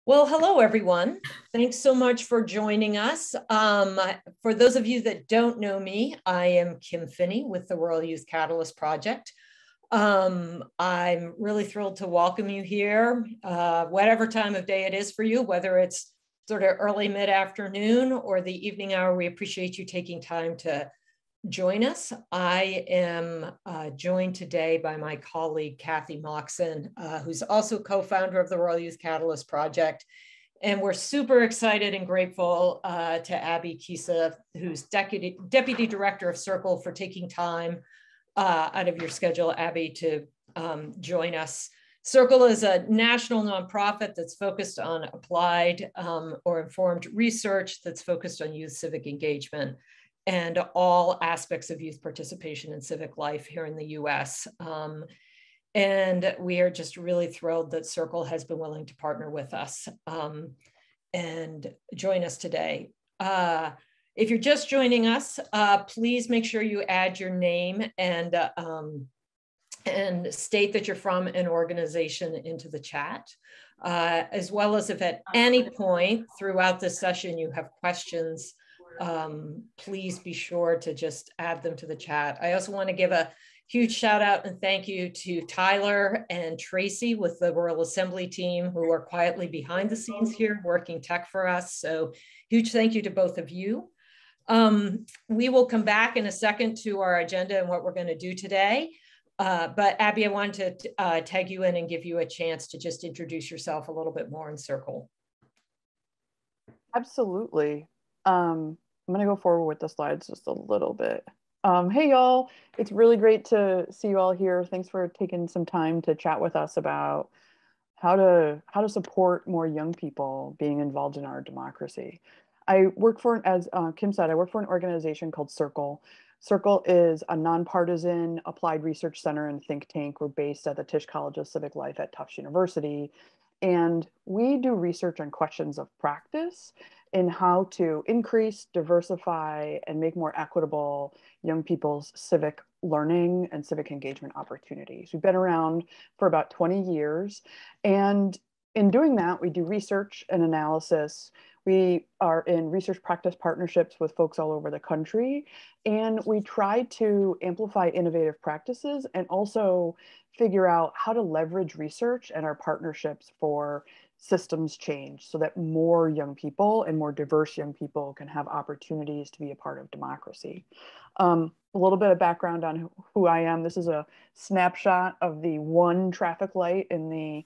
Well, hello, everyone. Thanks so much for joining us. For those of you that don't know me, I am Kim Phinney with the Rural Youth Catalyst Project. I'm really thrilled to welcome you here, whatever time of day it is for you, whether it's sort of early mid-afternoon or the evening hour. We appreciate you taking time to join us. I am joined today by my colleague, Kathy Moxon, who's also co-founder of the Rural Youth Catalyst Project. And we're super excited and grateful to Abby Kiesa, who's Deputy Director of Circle, for taking time out of your schedule, Abby, to join us. Circle is a national nonprofit that's focused on applied or informed research that's focused on youth civic engagement and all aspects of youth participation in civic life here in the US. And we are just really thrilled that Circle has been willing to partner with us and join us today. If you're just joining us, please make sure you add your name and state that you're from an organization into the chat, as well as if at any point throughout this session you have questions, please be sure to just add them to the chat. I also want to give a huge shout out and thank you to Tyler and Tracy with the Rural Assembly team, who are quietly behind the scenes here working tech for us. So huge thank you to both of you. We will come back in a second to our agenda and what we're going to do today. But Abby, I wanted to tag you in and give you a chance to just introduce yourself a little bit more in Circle. Absolutely. I'm going to go forward with the slides just a little bit. Hey, y'all. It's really great to see you all here. Thanks for taking some time to chat with us about how to support more young people being involved in our democracy. I work for, as Kim said, I work for an organization called Circle. Circle is a nonpartisan applied research center and think tank. We're based at the Tisch College of Civic Life at Tufts University. And we do research on questions of practice in how to increase, diversify, and make more equitable young people's civic learning and civic engagement opportunities. We've been around for about 20 years. And in doing that, we do research and analysis. We are in research practice partnerships with folks all over the country. And we try to amplify innovative practices and also figure out how to leverage research and our partnerships for systems change so that more young people and more diverse young people can have opportunities to be a part of democracy. A little bit of background on who I am. This is a snapshot of the one traffic light in the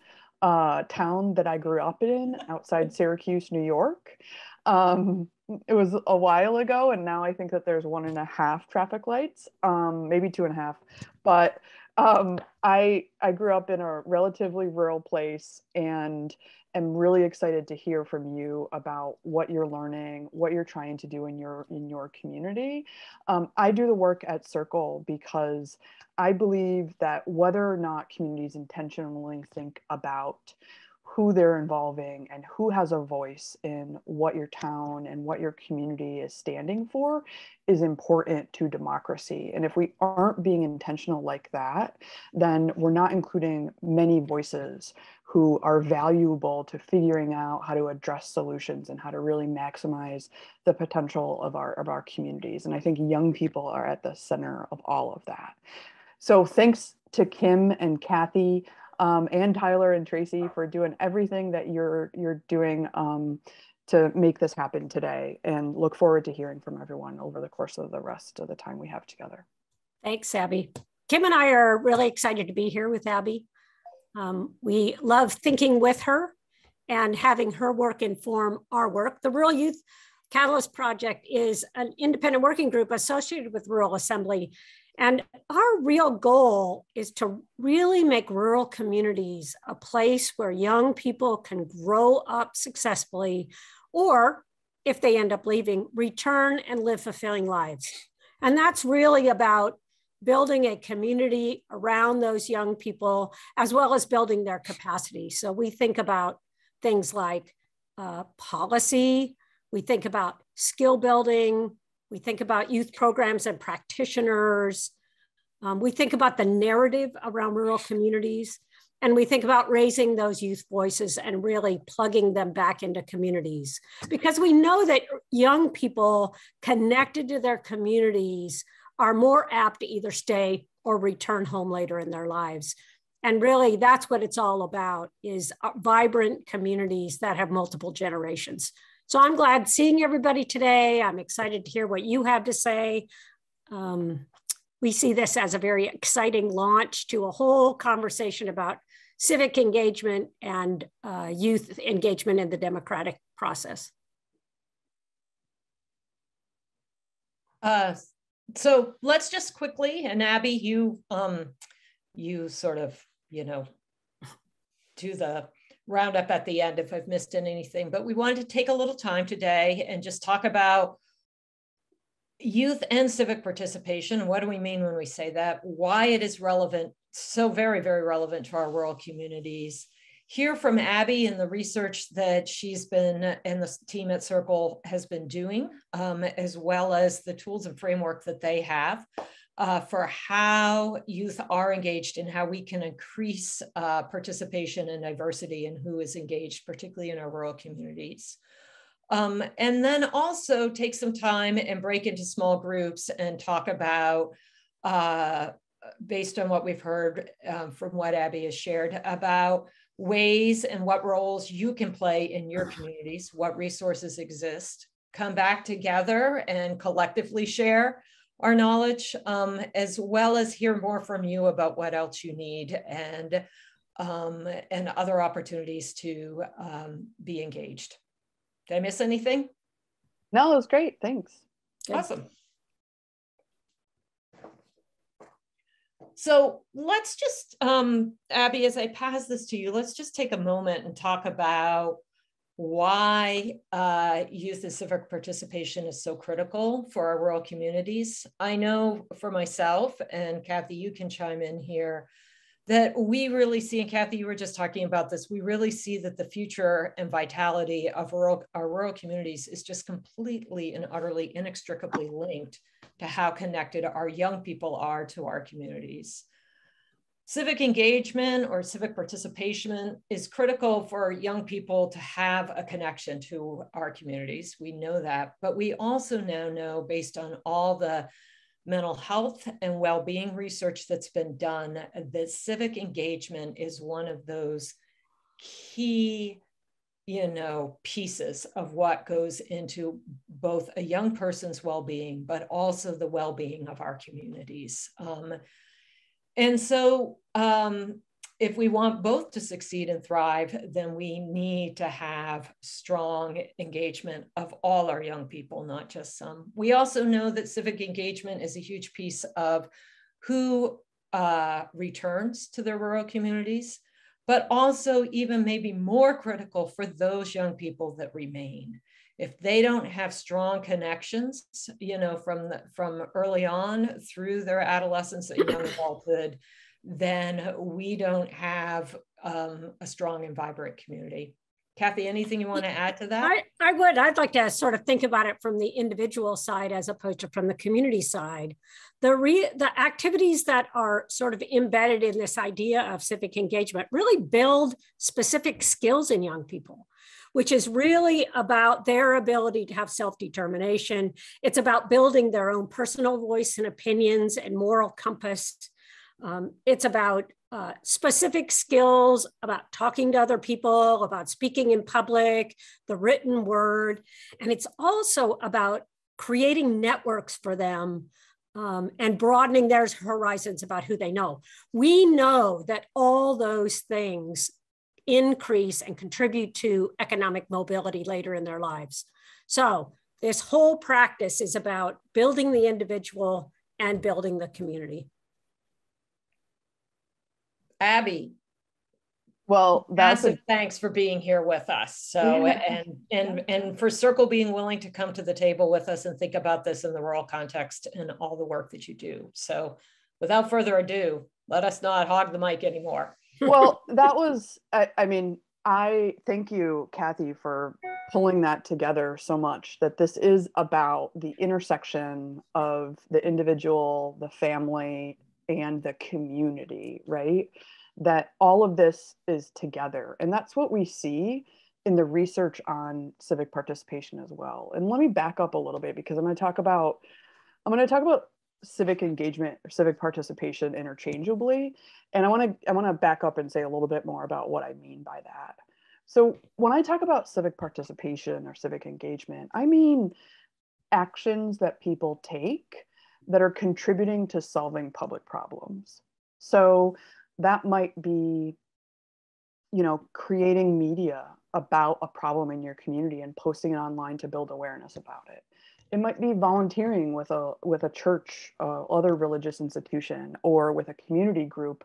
town that I grew up in outside Syracuse, New York. It was a while ago, and now I think that there's 1.5 traffic lights, maybe 2.5. But I grew up in a relatively rural place and am really excited to hear from you about what you're learning, what you're trying to do in your community. I do the work at Circle because I believe that whether or not communities intentionally think about who they're involving and who has a voice in what your town and what your community is standing for is important to democracy. And if we aren't being intentional like that, then we're not including many voices who are valuable to figuring out how to address solutions and how to really maximize the potential of our communities. And I think young people are at the center of all of that. So thanks to Kim and Kathy and Tyler and Tracy for doing everything that you're doing to make this happen today, and look forward to hearing from everyone over the course of the rest of the time we have together. Thanks, Abby. Kim and I are really excited to be here with Abby. We love thinking with her and having her work inform our work. The Rural Youth Catalyst Project is an independent working group associated with Rural Assembly. And our real goal is to really make rural communities a place where young people can grow up successfully, or if they end up leaving, return and live fulfilling lives. And that's really about building a community around those young people, as well as building their capacity. So we think about things like policy, we think about skill building, we think about youth programs and practitioners. We think about the narrative around rural communities. And we think about raising those youth voices and really plugging them back into communities, because we know that young people connected to their communities are more apt to either stay or return home later in their lives. And really, that's what it's all about, is vibrant communities that have multiple generations. So I'm glad seeing everybody today. I'm excited to hear what you have to say. We see this as a very exciting launch to a whole conversation about civic engagement and youth engagement in the democratic process. So let's just quickly, and Abby, you sort of, do the roundup at the end if I've missed anything, but we wanted to take a little time today and just talk about youth and civic participation. What do we mean when we say that? Why it is relevant, so very, very relevant to our rural communities. Hear from Abby and the research that she's been, and the team at Circle has been doing, as well as the tools and framework that they have for how youth are engaged and how we can increase participation and diversity in who is engaged, particularly in our rural communities. And then also take some time and break into small groups and talk about, based on what we've heard from what Abby has shared, about ways and what roles you can play in your communities, what resources exist, come back together and collectively share our knowledge, as well as hear more from you about what else you need and other opportunities to be engaged. Did I miss anything? No, it was great. Thanks. Good. Awesome. So let's just, Abby, as I pass this to you, let's just take a moment and talk about why youth and civic participation is so critical for our rural communities. I know for myself, and Kathy, you can chime in here, that we really see, and Kathy, you were just talking about this, we really see that the future and vitality of our rural communities is just completely and utterly inextricably linked to how connected our young people are to our communities. Civic engagement or civic participation is critical for young people to have a connection to our communities. We know that, but we also now know, based on all the mental health and well-being research that's been done, that civic engagement is one of those key, pieces of what goes into both a young person's well-being, but also the well-being of our communities. And so if we want both to succeed and thrive, then we need to have strong engagement of all our young people, not just some. We also know that civic engagement is a huge piece of who returns to their rural communities, but also even maybe more critical for those young people that remain. If they don't have strong connections, from early on through their adolescence and young adulthood, then we don't have a strong and vibrant community. Kathy, anything you want to add to that? I'd like to sort of think about it from the individual side as opposed to from the community side. The activities that are sort of embedded in this idea of civic engagement really build specific skills in young people, which is really about their ability to have self-determination. It's about building their own personal voice and opinions and moral compass. It's about specific skills, about talking to other people, about speaking in public, the written word. And it's also about creating networks for them and broadening their horizons about who they know. We know that all those things increase and contribute to economic mobility later in their lives. So this whole practice is about building the individual and building the community. Abby, Well, massive thanks for being here with us. So, and for Circle being willing to come to the table with us and think about this in the rural context and all the work that you do. So without further ado, let us not hog the mic anymore. Well, that was, I thank you, Kathy, for pulling that together so much, that this is about the intersection of the individual, the family, and the community, right? that all of this is together. And that's what we see in the research on civic participation as well. And let me back up a little bit, because I'm going to talk about civic engagement or civic participation interchangeably. And I want to back up and say a little bit more about what I mean by that. So when I talk about civic participation or civic engagement, I mean actions that people take that are contributing to solving public problems. So that might be, creating media about a problem in your community and posting it online to build awareness about it. It might be volunteering with a church, other religious institution, or with a community group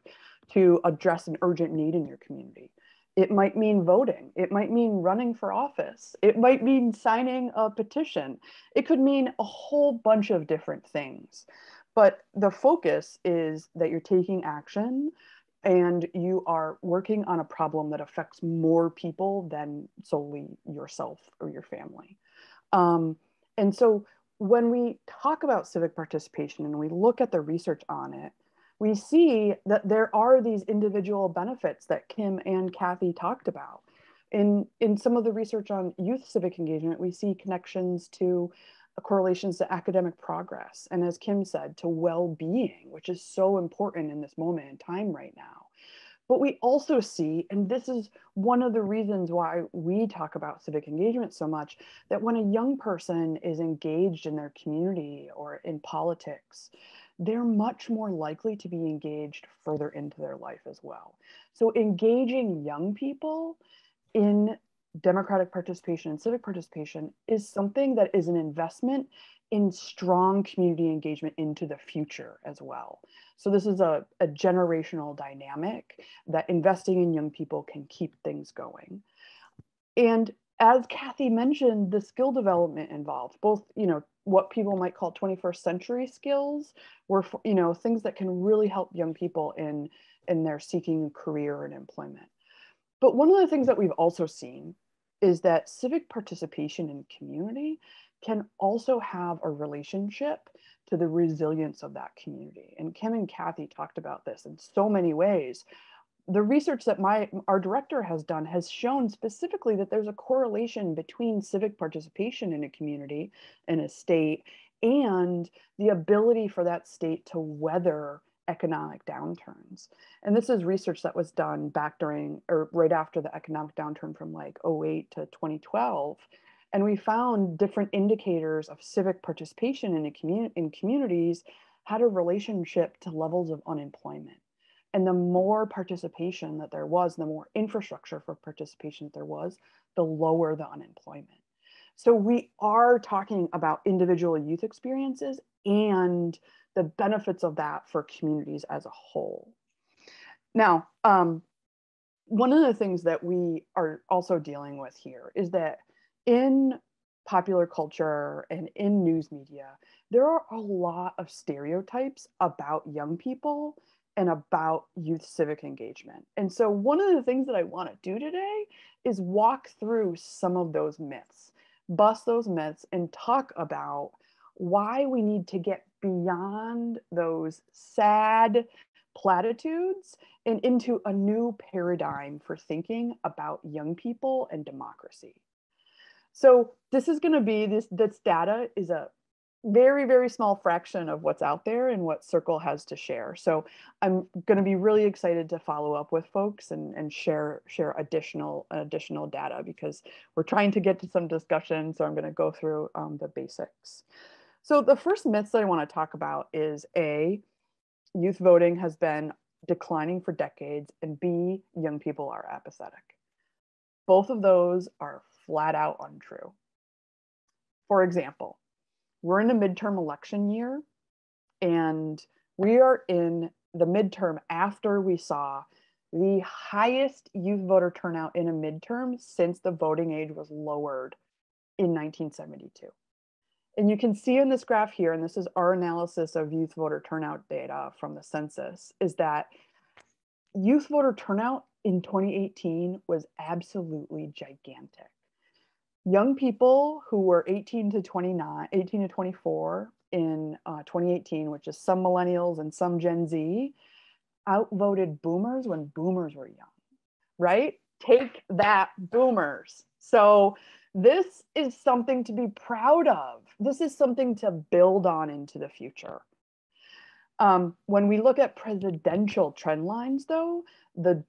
to address an urgent need in your community. It might mean voting. It might mean running for office. It might mean signing a petition. It could mean a whole bunch of different things. But the focus is that you're taking action and you are working on a problem that affects more people than solely yourself or your family. And so when we talk about civic participation and we look at the research on it, we see that there are these individual benefits that Kim and Kathy talked about. In some of the research on youth civic engagement, we see connections to correlations to academic progress. And as Kim said, to well-being, which is so important in this moment in time right now. But we also see, and this is one of the reasons why we talk about civic engagement so much, that when a young person is engaged in their community or in politics, they're much more likely to be engaged further into their life as well. So engaging young people in democratic participation and civic participation is something that is an investment in strong community engagement into the future as well. So this is a generational dynamic that investing in young people can keep things going. And as Kathy mentioned, the skill development involved, both, what people might call 21st century skills, were, things that can really help young people in their seeking a career and employment. But one of the things that we've also seen is that civic participation in community can also have a relationship to the resilience of that community. And Kim and Kathy talked about this in so many ways. The research that our director has done has shown specifically that there's a correlation between civic participation in a community, in a state, and the ability for that state to weather economic downturns. And this is research that was done back during, or right after the economic downturn from like 2008 to 2012. And we found different indicators of civic participation in communities had a relationship to levels of unemployment. And the more participation that there was, the more infrastructure for participation that there was, the lower the unemployment. So we are talking about individual youth experiences and the benefits of that for communities as a whole. Now, one of the things that we are also dealing with here is that in popular culture and in news media, there are a lot of stereotypes about young people and about youth civic engagement. And so one of the things that I want to do today is walk through some of those myths, bust those myths, and talk about why we need to get beyond those sad platitudes and into a new paradigm for thinking about young people and democracy. So this is going to be, this data is a very, very small fraction of what's out there and what Circle has to share. So I'm going to be really excited to follow up with folks and share additional data, because we're trying to get to some discussion. So I'm going to go through the basics. So the first myths that I want to talk about is A, youth voting has been declining for decades, and B, young people are apathetic. Both of those are flat out untrue. For example, we're in a midterm election year, and we are in the midterm after we saw the highest youth voter turnout in a midterm since the voting age was lowered in 1972. And you can see in this graph here, and this is our analysis of youth voter turnout data from the census, is that youth voter turnout in 2018 was absolutely gigantic. Young people who were 18 to 24 in 2018, which is some millennials and some Gen Z, outvoted boomers when boomers were young, right? Take that, boomers. So this is something to be proud of. This is something to build on into the future. When we look at presidential trend lines, though, the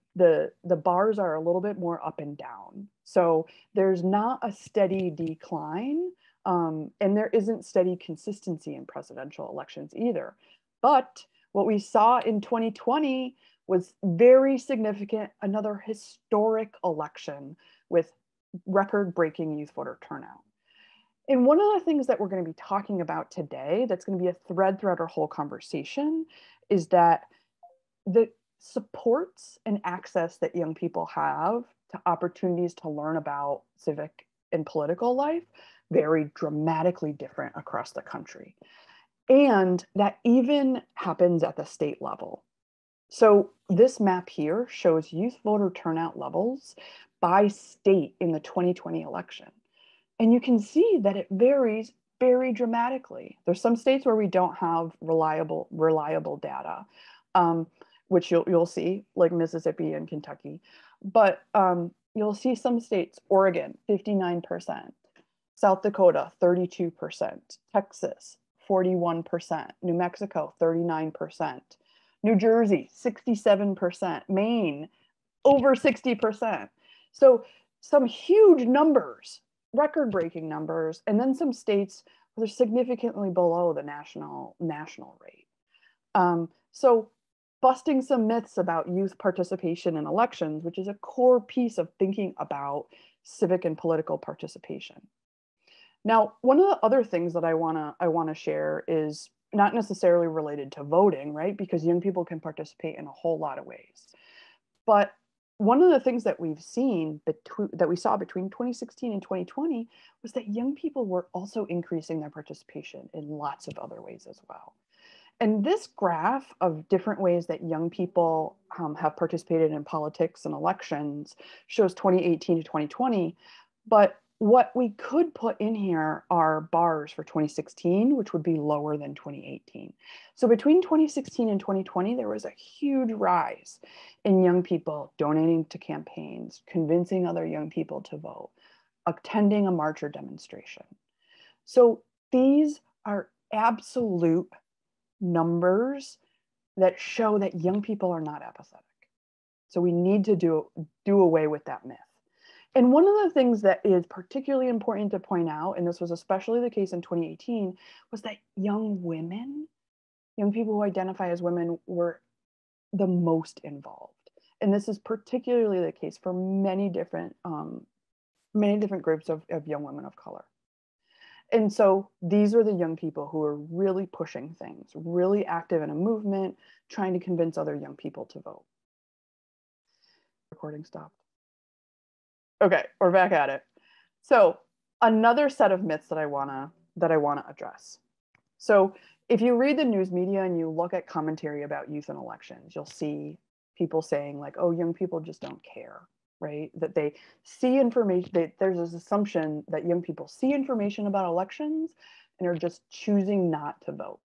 bars are a little bit more up and down. So there's not a steady decline, and there isn't steady consistency in presidential elections either. But what we saw in 2020 was very significant, another historic election with record-breaking youth voter turnout. And one of the things that we're going to be talking about today that's going to be a thread throughout our whole conversation is that the supports and access that young people have to opportunities to learn about civic and political life vary dramatically different across the country. And that even happens at the state level. So this map here shows youth voter turnout levels by state in the 2020 election. And you can see that it varies very dramatically. There's some states where we don't have reliable data, which you'll see, like Mississippi and Kentucky. But you'll see some states, Oregon, 59%, South Dakota, 32%, Texas, 41%, New Mexico, 39%, New Jersey, 67%, Maine, over 60%. So some huge numbers, record-breaking numbers, and then some states where they're significantly below the national rate. So busting some myths about youth participation in elections, which is a core piece of thinking about civic and political participation. Now, one of the other things that I wanna share is not necessarily related to voting, right? Because young people can participate in a whole lot of ways. But one of the things that we've seen that we saw between 2016 and 2020 was that young people were also increasing their participation in lots of other ways as well. And this graph of different ways that young people have participated in politics and elections shows 2018 to 2020. But what we could put in here are bars for 2016, which would be lower than 2018. So between 2016 and 2020, there was a huge rise in young people donating to campaigns, convincing other young people to vote, attending a march or demonstration. So these are absolute numbers that show that young people are not apathetic. So we need to do away with that myth. And one of the things that is particularly important to point out, and this was especially the case in 2018, was that young people who identify as women were the most involved. And this is particularly the case for many different groups of young women of color. And so these are the young people who are really pushing things, really active in a movement, trying to convince other young people to vote. Recording stopped. Okay, we're back at it. So another set of myths that I wanna address. So if you read the news media and you look at commentary about youth and elections, you'll see people saying like, oh, young people just don't care, right? That they see information, there's this assumption that young people see information about elections and are just choosing not to vote.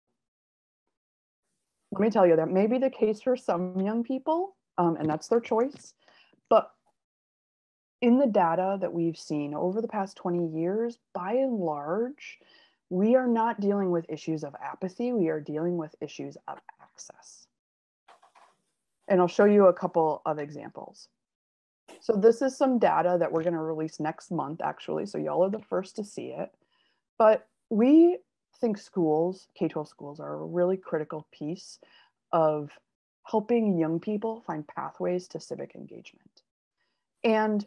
Let me tell you, that may be the case for some young people, and that's their choice. But in the data that we've seen over the past 20 years, by and large, we are not dealing with issues of apathy, we are dealing with issues of access. And I'll show you a couple of examples. So this is some data that we're going to release next month, actually, so y'all are the first to see it. But we think schools, K-12 schools, are a really critical piece of helping young people find pathways to civic engagement. And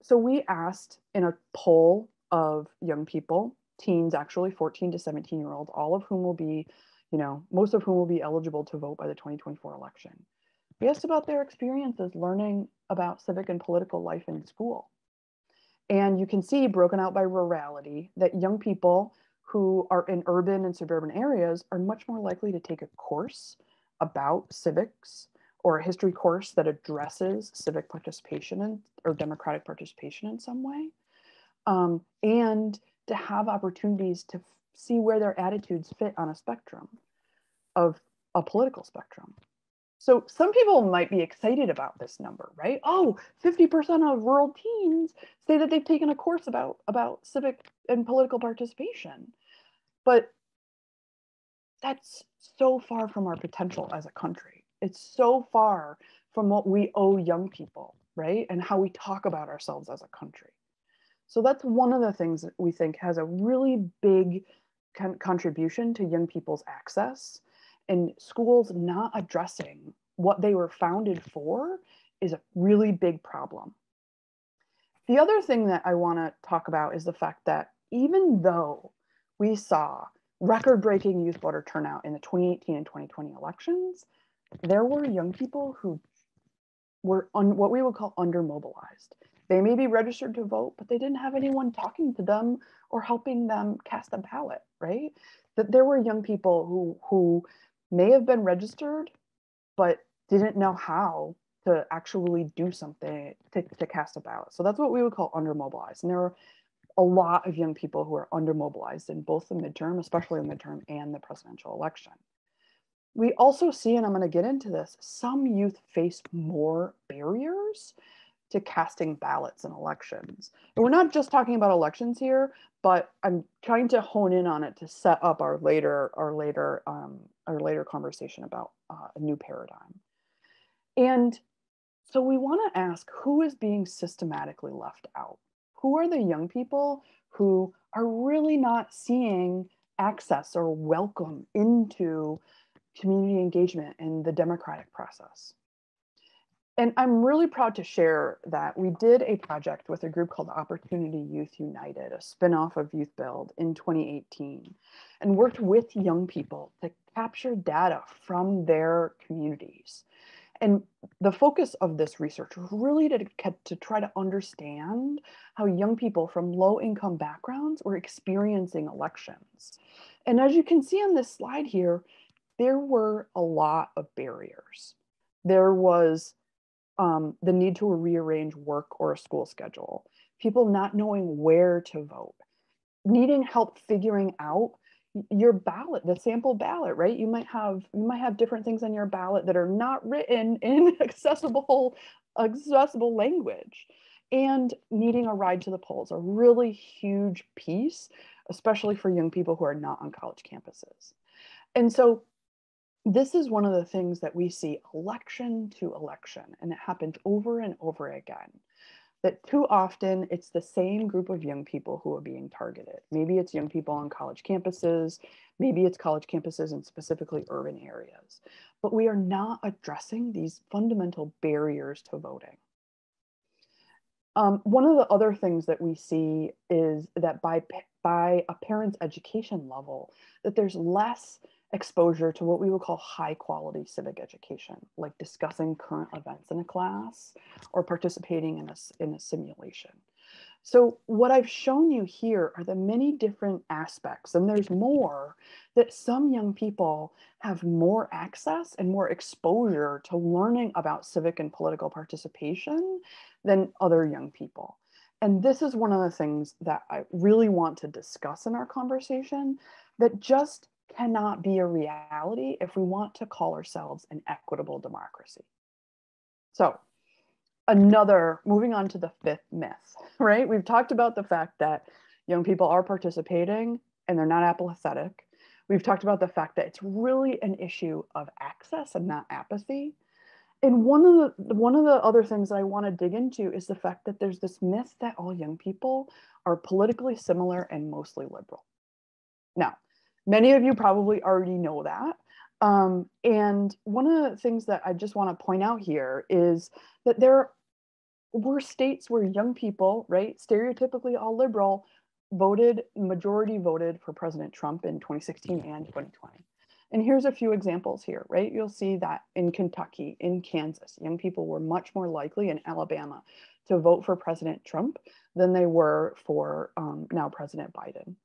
so we asked in a poll of young people, teens actually, 14 to 17-year-olds, all of whom will be, most of whom will be eligible to vote by the 2024 election. We asked about their experiences learning about civic and political life in school. And you can see, broken out by rurality, that young people who are in urban and suburban areas are much more likely to take a course about civics or a history course that addresses civic participation or democratic participation in some way, and to have opportunities to see where their attitudes fit on a spectrum of a political spectrum. So some people might be excited about this number, right? Oh, 50% of rural teens say that they've taken a course about civic and political participation. But that's so far from our potential as a country. It's so far from what we owe young people, right? And how we talk about ourselves as a country. So that's one of the things that we think has a really big contribution to young people's access, and schools not addressing what they were founded for is a really big problem. The other thing that I want to talk about is the fact that even though we saw record-breaking youth voter turnout in the 2018 and 2020 elections, there were young people who were what we would call undermobilized. They may be registered to vote, but they didn't have anyone talking to them or helping them cast a ballot, right? That there were young people who may have been registered, but didn't know how to actually do something to cast a ballot. So that's what we would call undermobilized. And there are a lot of young people who are undermobilized in both the midterm, especially the midterm, and the presidential election. We also see, and I'm going to get into this, some youth face more barriers to casting ballots in elections. And we're not just talking about elections here, but I'm trying to hone in on it to set up our later conversation about a new paradigm. And so we want to ask, who is being systematically left out? Who are the young people who are really not seeing access or welcome into community engagement in the democratic process? And I'm really proud to share that we did a project with a group called Opportunity Youth United, a spinoff of Youth Build, in 2018, and worked with young people to capture data from their communities. And the focus of this research was really to try to understand how young people from low-income backgrounds were experiencing elections. And as you can see on this slide here, there were a lot of barriers. There was the need to rearrange work or a school schedule, people not knowing where to vote, needing help figuring out your ballot, the sample ballot, right? You might have different things on your ballot that are not written in accessible language, and needing a ride to the polls, a really huge piece, especially for young people who are not on college campuses. And so this is one of the things that we see election to election, and it happens over and over again, that too often it's the same group of young people who are being targeted. Maybe it's young people on college campuses, maybe it's college campuses in specifically urban areas, but we are not addressing these fundamental barriers to voting. One of the other things that we see is that by a parent's education level, that there's less exposure to what we would call high quality civic education, like discussing current events in a class or participating in a simulation. So what I've shown you here are the many different aspects, and there's more, that some young people have more access and more exposure to learning about civic and political participation than other young people. And this is one of the things that I really want to discuss in our conversation, that just cannot be a reality if we want to call ourselves an equitable democracy. So moving on to the fifth myth, right? We've talked about the fact that young people are participating and they're not apathetic. We've talked about the fact that it's really an issue of access and not apathy. And one of the other things that I want to dig into is the fact that there's this myth that all young people are politically similar and mostly liberal. Now, many of you probably already know that. And one of the things that I just want to point out here is that there were states where young people, right, stereotypically all liberal, majority voted for President Trump in 2016 and 2020. And here's a few examples here, right? You'll see that in Kentucky, in Kansas, young people were much more likely, in Alabama, to vote for President Trump than they were for now President Biden.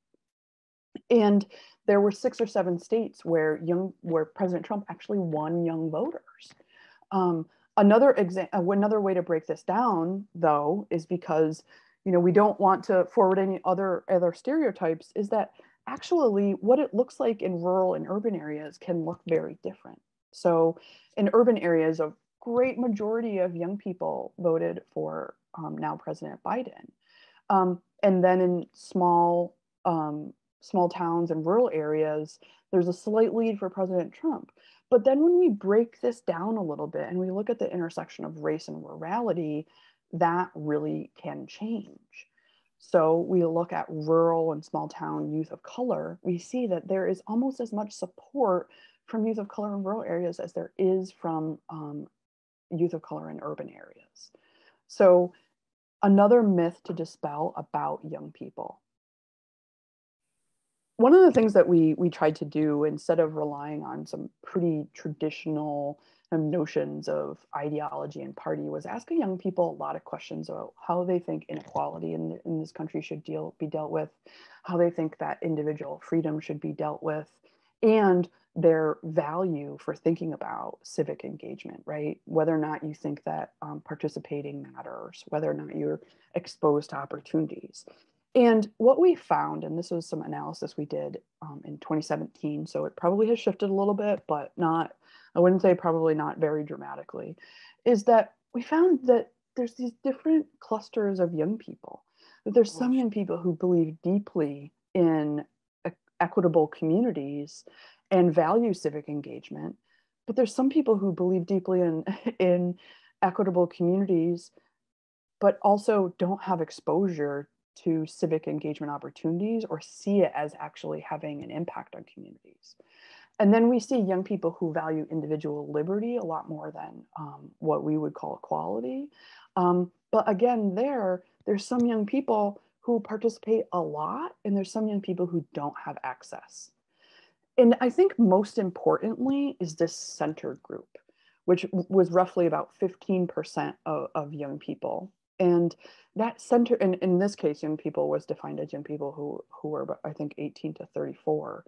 And there were 6 or 7 states where President Trump actually won young voters. Another way to break this down, though, is because we don't want to forward any other stereotypes, is that actually what it looks like in rural and urban areas can look very different. So in urban areas, a great majority of young people voted for now President Biden. And then in small towns and rural areas, there's a slight lead for President Trump. But then when we break this down a little bit and we look at the intersection of race and rurality, that really can change. So we look at rural and small town youth of color, we see that there is almost as much support from youth of color in rural areas as there is from youth of color in urban areas. So another myth to dispel about young people. One of the things that we tried to do, instead of relying on some pretty traditional notions of ideology and party, was asking young people a lot of questions about how they think inequality in this country should be dealt with, how they think that individual freedom should be dealt with, and their value for thinking about civic engagement, right? Whether or not you think that participating matters, whether or not you're exposed to opportunities. And what we found, and this was some analysis we did in 2017, so it probably has shifted a little bit, but not, I wouldn't say probably not very dramatically, is that we found that there's these different clusters of young people. That there's some young people who believe deeply in equitable communities and value civic engagement, but there's some people who believe deeply in equitable communities, but also don't have exposure to civic engagement opportunities or see it as actually having an impact on communities. And then we see young people who value individual liberty a lot more than what we would call equality. But again, there's some young people who participate a lot, and there's some young people who don't have access. And I think most importantly is this center group, which was roughly about 15% of young people. And that center, and in this case, young people was defined as young people who were, I think, 18 to 34.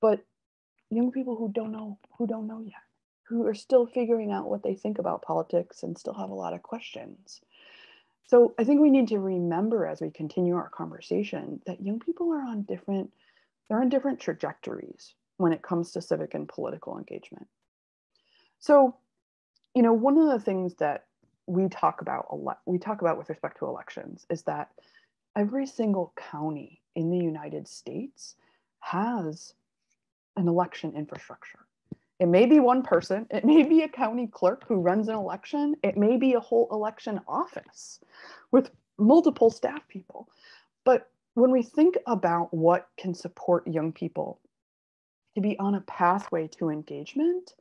But young people who don't know yet, who are still figuring out what they think about politics and still have a lot of questions. So I think we need to remember as we continue our conversation that young people are on different trajectories when it comes to civic and political engagement. So, one of the things that we talk about with respect to elections is that every single county in the United States has an election infrastructure. It may be one person, it may be a county clerk who runs an election, it may be a whole election office with multiple staff people. But when we think about what can support young people to be on a pathway to engagement,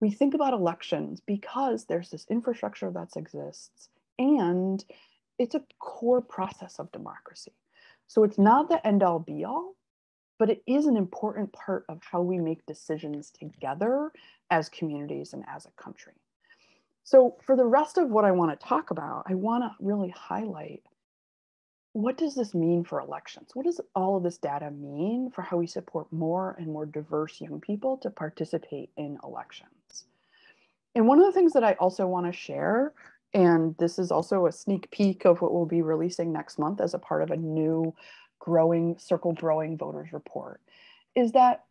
we think about elections because there's this infrastructure that exists and it's a core process of democracy. So it's not the end all be all, but it is an important part of how we make decisions together as communities and as a country. So for the rest of what I want to talk about, I want to really highlight, what does this mean for elections? What does all of this data mean for how we support more and more diverse young people to participate in elections? And one of the things that I also want to share, and this is also a sneak peek of what we'll be releasing next month as a part of a new Circle Growing Voters Report, is that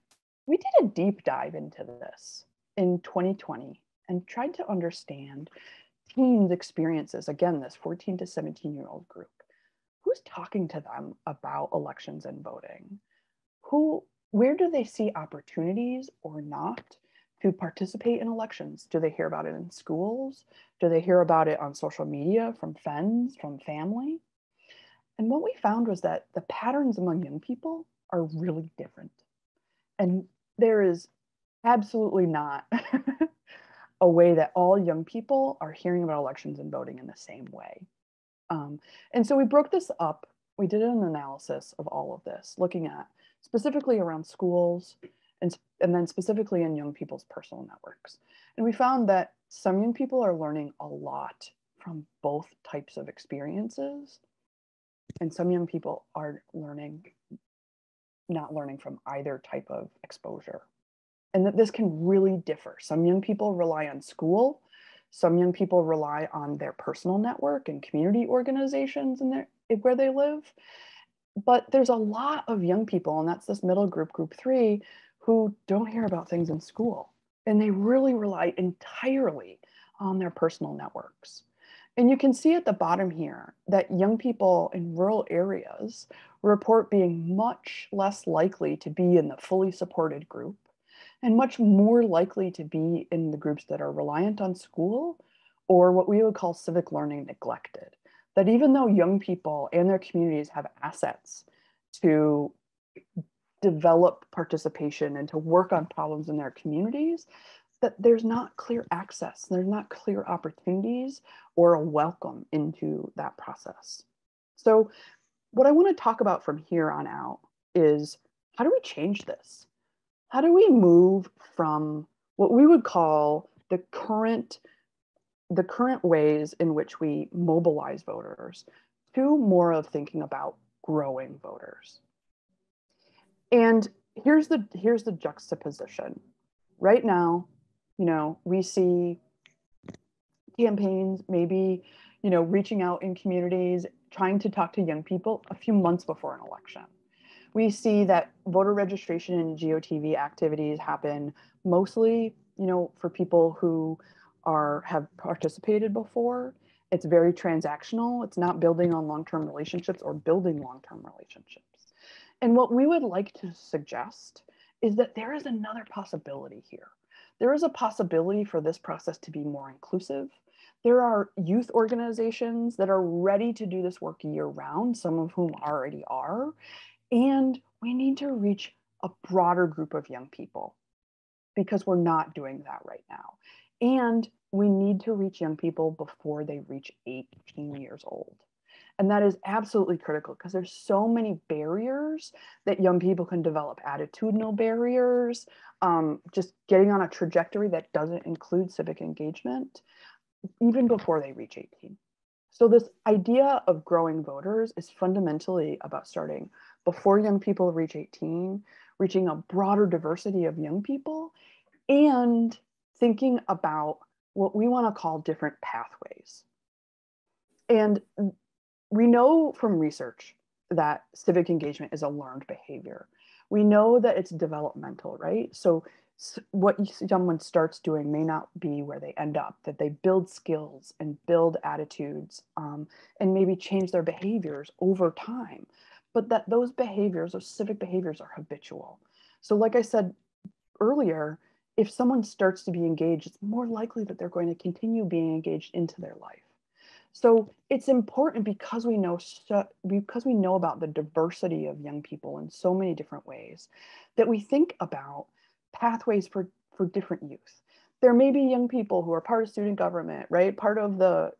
we did a deep dive into this in 2020 and tried to understand teens' experiences, again, this 14 to 17-year-old group. Who's talking to them about elections and voting? Where do they see opportunities or not to participate in elections? Do they hear about it in schools? Do they hear about it on social media, from friends, from family? And what we found was that the patterns among young people are really different. And there is absolutely not a way that all young people are hearing about elections and voting in the same way. And so we broke this up. We did an analysis of all of this, looking at specifically around schools and then specifically in young people's personal networks. And we found that some young people are learning a lot from both types of experiences, and some young people are not learning from either type of exposure. And that this can really differ. Some young people rely on school. Some young people rely on their personal network and community organizations where they live. But there's a lot of young people, and that's this middle group, group 3, who don't hear about things in school. and they really rely entirely on their personal networks. And you can see at the bottom here that young people in rural areas report being much less likely to be in the fully supported group and much more likely to be in the groups that are reliant on school or what we would call civic learning neglected. That even though young people and their communities have assets to develop participation and to work on problems in their communities, that there's not clear access, there's not clear opportunities or a welcome into that process. So what I want to talk about from here on out is, how do we change this? How do we move from what we would call the current ways in which we mobilize voters to more of thinking about growing voters? And here's the juxtaposition. Right now, we see campaigns maybe, reaching out in communities, trying to talk to young people a few months before an election. We see that voter registration and GOTV activities happen mostly, for people who have participated before. It's very transactional. It's not building on long-term relationships or building long-term relationships. And what we would like to suggest is that there is another possibility here. There is a possibility for this process to be more inclusive. There are youth organizations that are ready to do this work year-round, some of whom already are. And we need to reach a broader group of young people because we're not doing that right now. And we need to reach young people before they reach 18 years old. And that is absolutely critical because there's so many barriers that young people can develop, attitudinal barriers, just getting on a trajectory that doesn't include civic engagement, even before they reach 18. So this idea of growing voters is fundamentally about starting before young people reach 18, reaching a broader diversity of young people, and thinking about what we want to call different pathways. And we know from research that civic engagement is a learned behavior. We know that it's developmental, right? So what someone starts doing may not be where they end up, that they build skills and build attitudes and maybe change their behaviors over time, but that those behaviors, those civic behaviors, are habitual. So like I said earlier, if someone starts to be engaged, it's more likely that they're going to continue being engaged into their life. So it's important because we know about the diversity of young people in so many different ways that we think about pathways for different youth. There may be young people who are part of student government, right? Part of a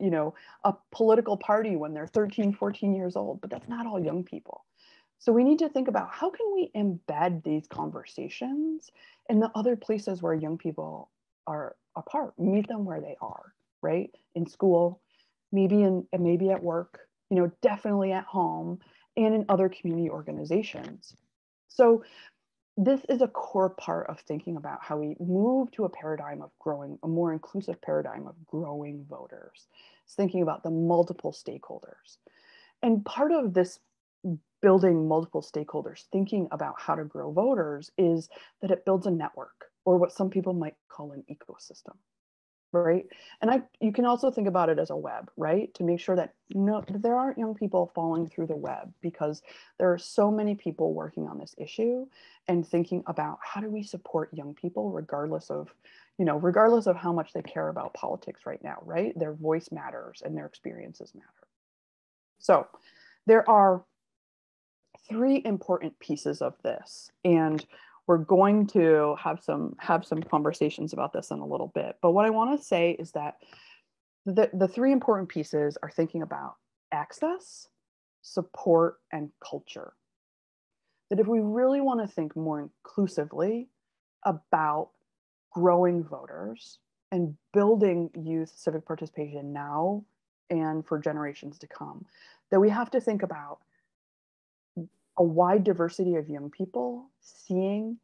political party when they're 13, 14 years old, but that's not all young people. So we need to think about how can we embed these conversations in the other places where young people are apart, meet them where they are, right? In school, maybe at work, definitely at home and in other community organizations. So this is a core part of thinking about how we move to a more inclusive paradigm of growing voters. It's thinking about the multiple stakeholders. And part of this building multiple stakeholders, thinking about how to grow voters, is that it builds a network, or what some people might call an ecosystem. Right. And you can also think about it as a web, right? To make sure that there aren't young people falling through the web, because there are so many people working on this issue and thinking about how do we support young people regardless of how much they care about politics right now, right? Their voice matters and their experiences matter. So there are three important pieces of this, and we're going to have some conversations about this in a little bit. But what I want to say is that the three important pieces are thinking about access, support, and culture. That if we really want to think more inclusively about growing voters and building youth civic participation now and for generations to come, that we have to think about a wide diversity of young people seeing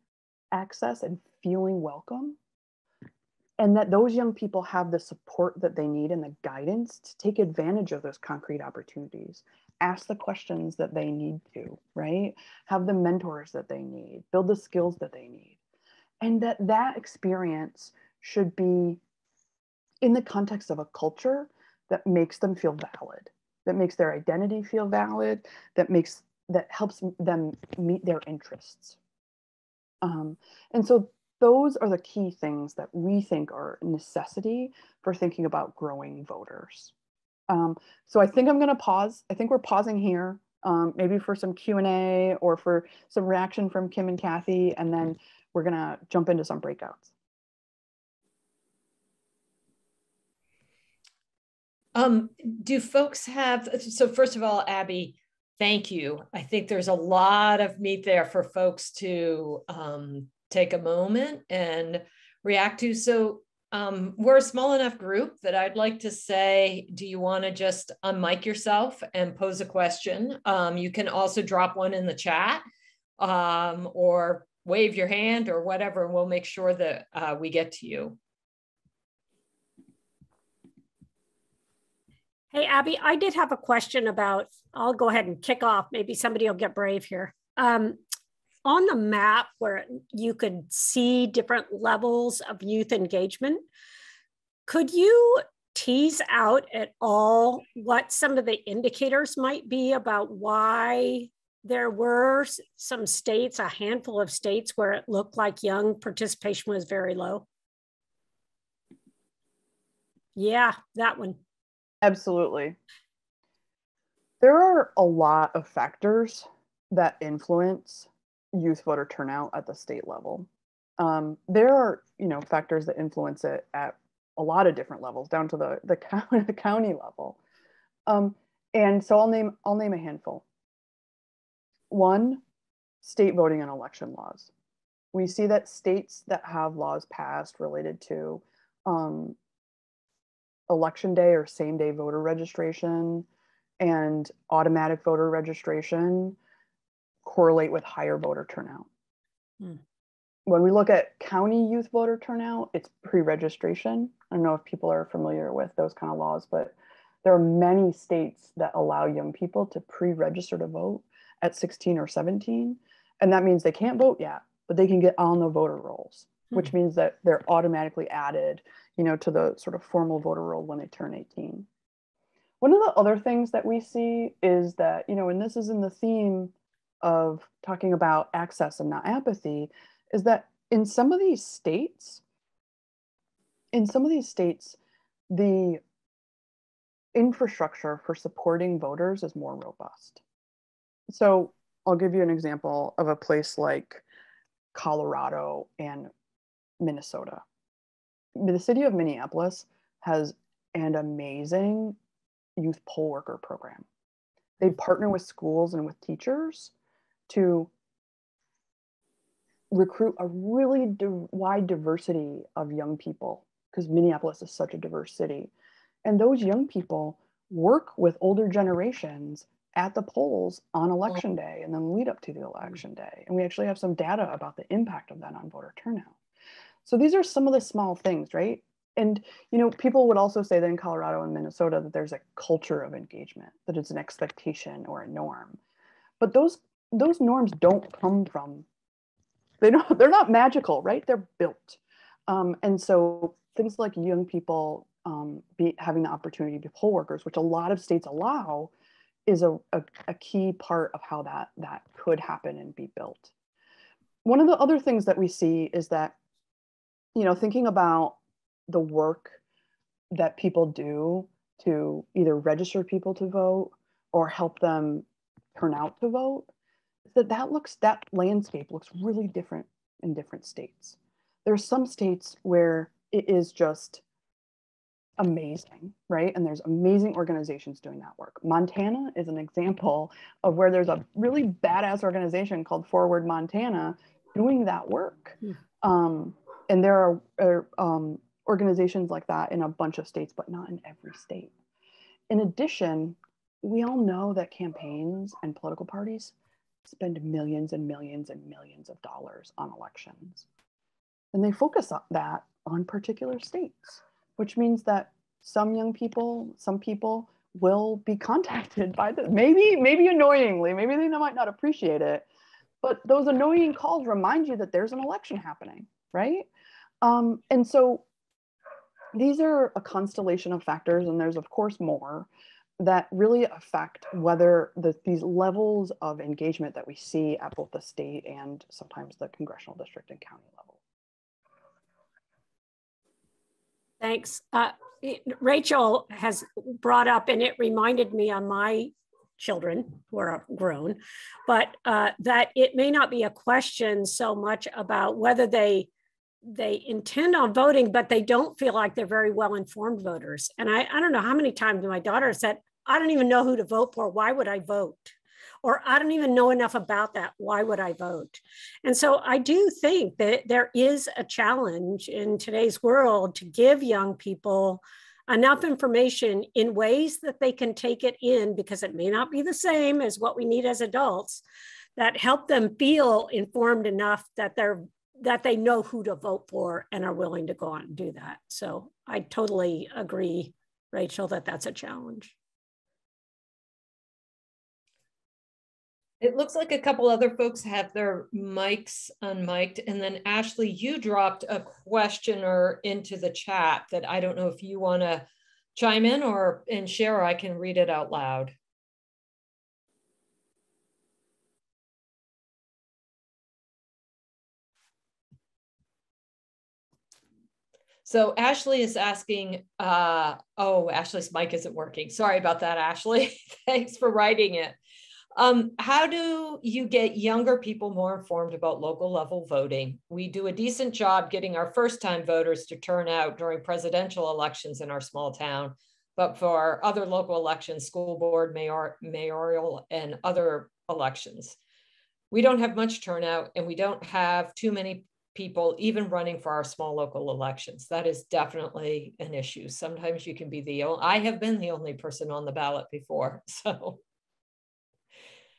access and feeling welcome, and that those young people have the support that they need and the guidance to take advantage of those concrete opportunities, ask the questions that they need to, right? Have the mentors that they need, build the skills that they need. and that experience should be in the context of a culture that makes them feel valid, that makes their identity feel valid, that helps them meet their interests. And so those are the key things that we think are a necessity for thinking about growing voters. So I think I'm going to pause. I think we're pausing here, maybe for some Q&A or for some reaction from Kim and Kathy, and then we're going to jump into some breakouts. Do folks have, so first of all, Abby, thank you. I think there's a lot of meat there for folks to take a moment and react to. So we're a small enough group that I'd like to say, do you want to just unmic yourself and pose a question? You can also drop one in the chat or wave your hand or whatever, and we'll make sure that we get to you. Hey, Abby, I did have a question about, I'll go ahead and kick off. Maybe somebody will get brave here. On the map where you could see different levels of youth engagement, could you tease out at all what some of the indicators might be about why there were some states, a handful of states, where it looked like young participation was very low? Yeah, that one. Absolutely. There are a lot of factors that influence youth voter turnout at the state level. There are, factors that influence it at a lot of different levels, down to the county level. And so I'll name a handful. One, state voting and election laws. We see that states that have laws passed related to election day or same day voter registration and automatic voter registration correlate with higher voter turnout. When we look at county youth voter turnout, it's pre-registration. I don't know if people are familiar with those kind of laws, but there are many states that allow young people to pre-register to vote at 16 or 17. And that means they can't vote yet, but they can get on the voter rolls, which means that they're automatically added, to the sort of formal voter roll when they turn 18. One of the other things that we see is that, and this is in the theme of talking about access and not apathy, is that in some of these states, the infrastructure for supporting voters is more robust. So I'll give you an example of a place like Colorado and Minnesota. The city of Minneapolis has an amazing youth poll worker program. They partner with schools and with teachers to recruit a really wide diversity of young people, because Minneapolis is such a diverse city. And those young people work with older generations at the polls on election day and then lead up to the election day. And we actually have some data about the impact of that on voter turnout. So these are some of the small things, right? And, people would also say that in Colorado and Minnesota that there's a culture of engagement, that it's an expectation or a norm. But those norms don't come from, they're not magical, right? They're built. And so things like young people having the opportunity to be poll workers, which a lot of states allow, is a key part of how that could happen and be built. One of the other things that we see is that, thinking about the work that people do to either register people to vote or help them turn out to vote, that landscape looks really different in different states. There are some states where it is just amazing, right? And there's amazing organizations doing that work. Montana is an example of where there's a really badass organization called Forward Montana doing that work. And there are organizations like that in a bunch of states, but not in every state. In addition, we all know that campaigns and political parties spend millions and millions and millions of dollars on elections. And they focus on that on particular states, which means that some people will be contacted by maybe annoyingly, maybe they might not appreciate it, but those annoying calls remind you that there's an election happening. right? And so these are a constellation of factors, and there's of course more that really affect whether these levels of engagement that we see at both the state and sometimes the congressional district and county level. Thanks. Rachel has brought up, and it reminded me on my children who are grown, but that it may not be a question so much about whether they intend on voting, but they don't feel like they're very well-informed voters. And I don't know how many times my daughter said, I don't even know who to vote for. Why would I vote? Or I don't even know enough about that. Why would I vote? And so I do think that there is a challenge in today's world to give young people enough information in ways that they can take it in, because it may not be the same as what we need as adults, that help them feel informed enough that they know who to vote for and are willing to go on and do that. So I totally agree, Rachel, that that's a challenge. It looks like a couple other folks have their mics unmiked. And then Ashley, you dropped a questioner into the chat that I don't know if you want to chime in and share, or I can read it out loud. So Ashley is asking, oh, Ashley's mic isn't working. Sorry about that, Ashley. Thanks for writing it. How do you get younger people more informed about local level voting? We do a decent job getting our first time voters to turn out during presidential elections in our small town, but for our other local elections, school board, mayoral, and other elections, we don't have much turnout, and we don't have too many people even running for our small local elections. That is definitely an issue. Sometimes you can be I have been the only person on the ballot before, so.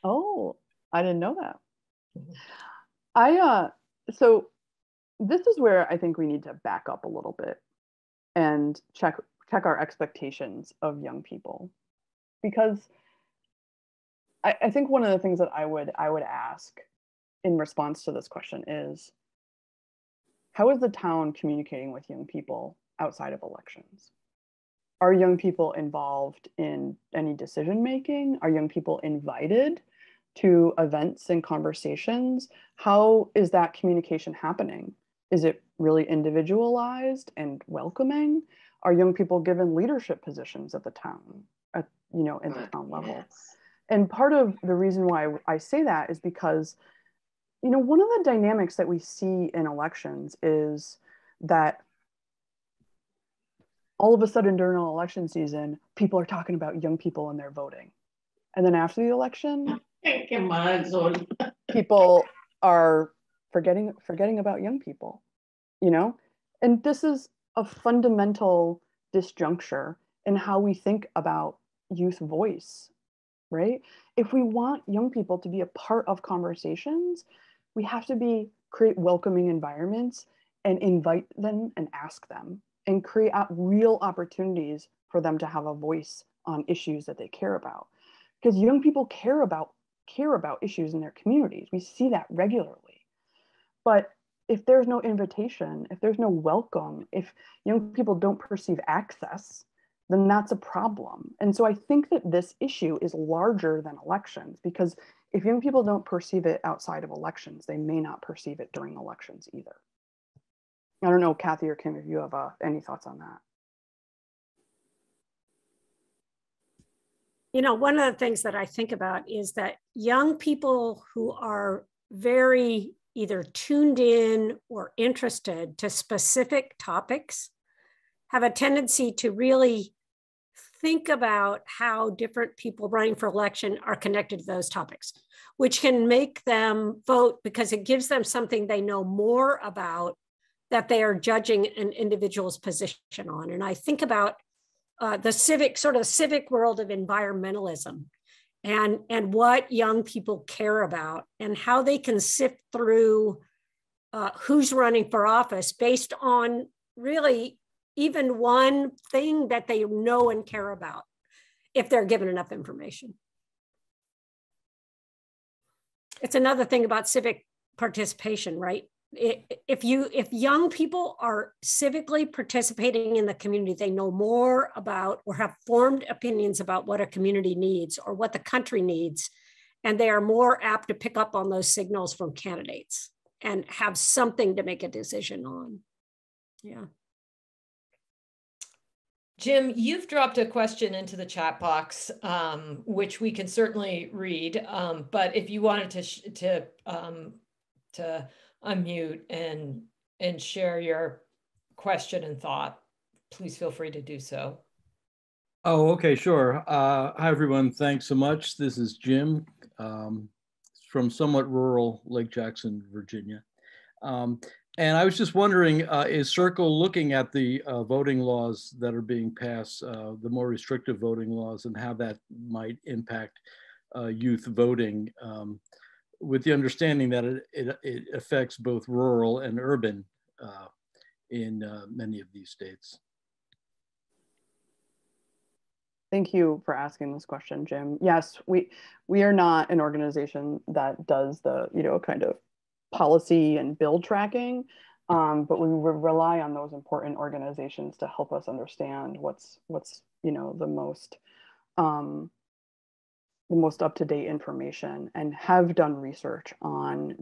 Oh, I didn't know that. So this is where I think we need to back up a little bit and check our expectations of young people, because I think one of the things that I would ask in response to this question is, how is the town communicating with young people outside of elections? Are young people involved in any decision making? Are young people invited to events and conversations? How is that communication happening? Is it really individualized and welcoming? Are young people given leadership positions at the town, at the town level? And part of the reason why I say that is because, one of the dynamics that we see in elections is that all of a sudden during an election season, people are talking about young people and their voting. And then after the election, people are forgetting about young people, And this is a fundamental disjuncture in how we think about youth voice, right? If we want young people to be a part of conversations, we have to create welcoming environments and invite them and ask them and create real opportunities for them to have a voice on issues that they care about. Because young people care about issues in their communities. We see that regularly. But if there's no invitation, if there's no welcome, if young people don't perceive access, then that's a problem. And so I think that this issue is larger than elections, because if young people don't perceive it outside of elections, they may not perceive it during elections either. I don't know, Kathy or Kim, if you have any thoughts on that. One of the things that I think about is that young people who are very either tuned in or interested to specific topics have a tendency to really think about how different people running for election are connected to those topics, which can make them vote because it gives them something they know more about that they are judging an individual's position on. And I think about the civic world of environmentalism and what young people care about and how they can sift through who's running for office based on really even one thing that they know and care about, if they're given enough information. It's another thing about civic participation, right? if young people are civically participating in the community, they know more about or have formed opinions about what a community needs or what the country needs, and they are more apt to pick up on those signals from candidates and have something to make a decision on. Yeah. Jim, you've dropped a question into the chat box, which we can certainly read. But if you wanted to unmute and share your question and thought, please feel free to do so. Oh, okay, sure. Hi, everyone. Thanks so much. This is Jim from somewhat rural Lake Jackson, Virginia. And I was just wondering, is Circle looking at the voting laws that are being passed, the more restrictive voting laws, and how that might impact youth voting, with the understanding that it affects both rural and urban in many of these states? Thank you for asking this question, Jim. Yes, we are not an organization that does the, kind of policy and bill tracking, but we rely on those important organizations to help us understand what's the most up-to-date information, and have done research on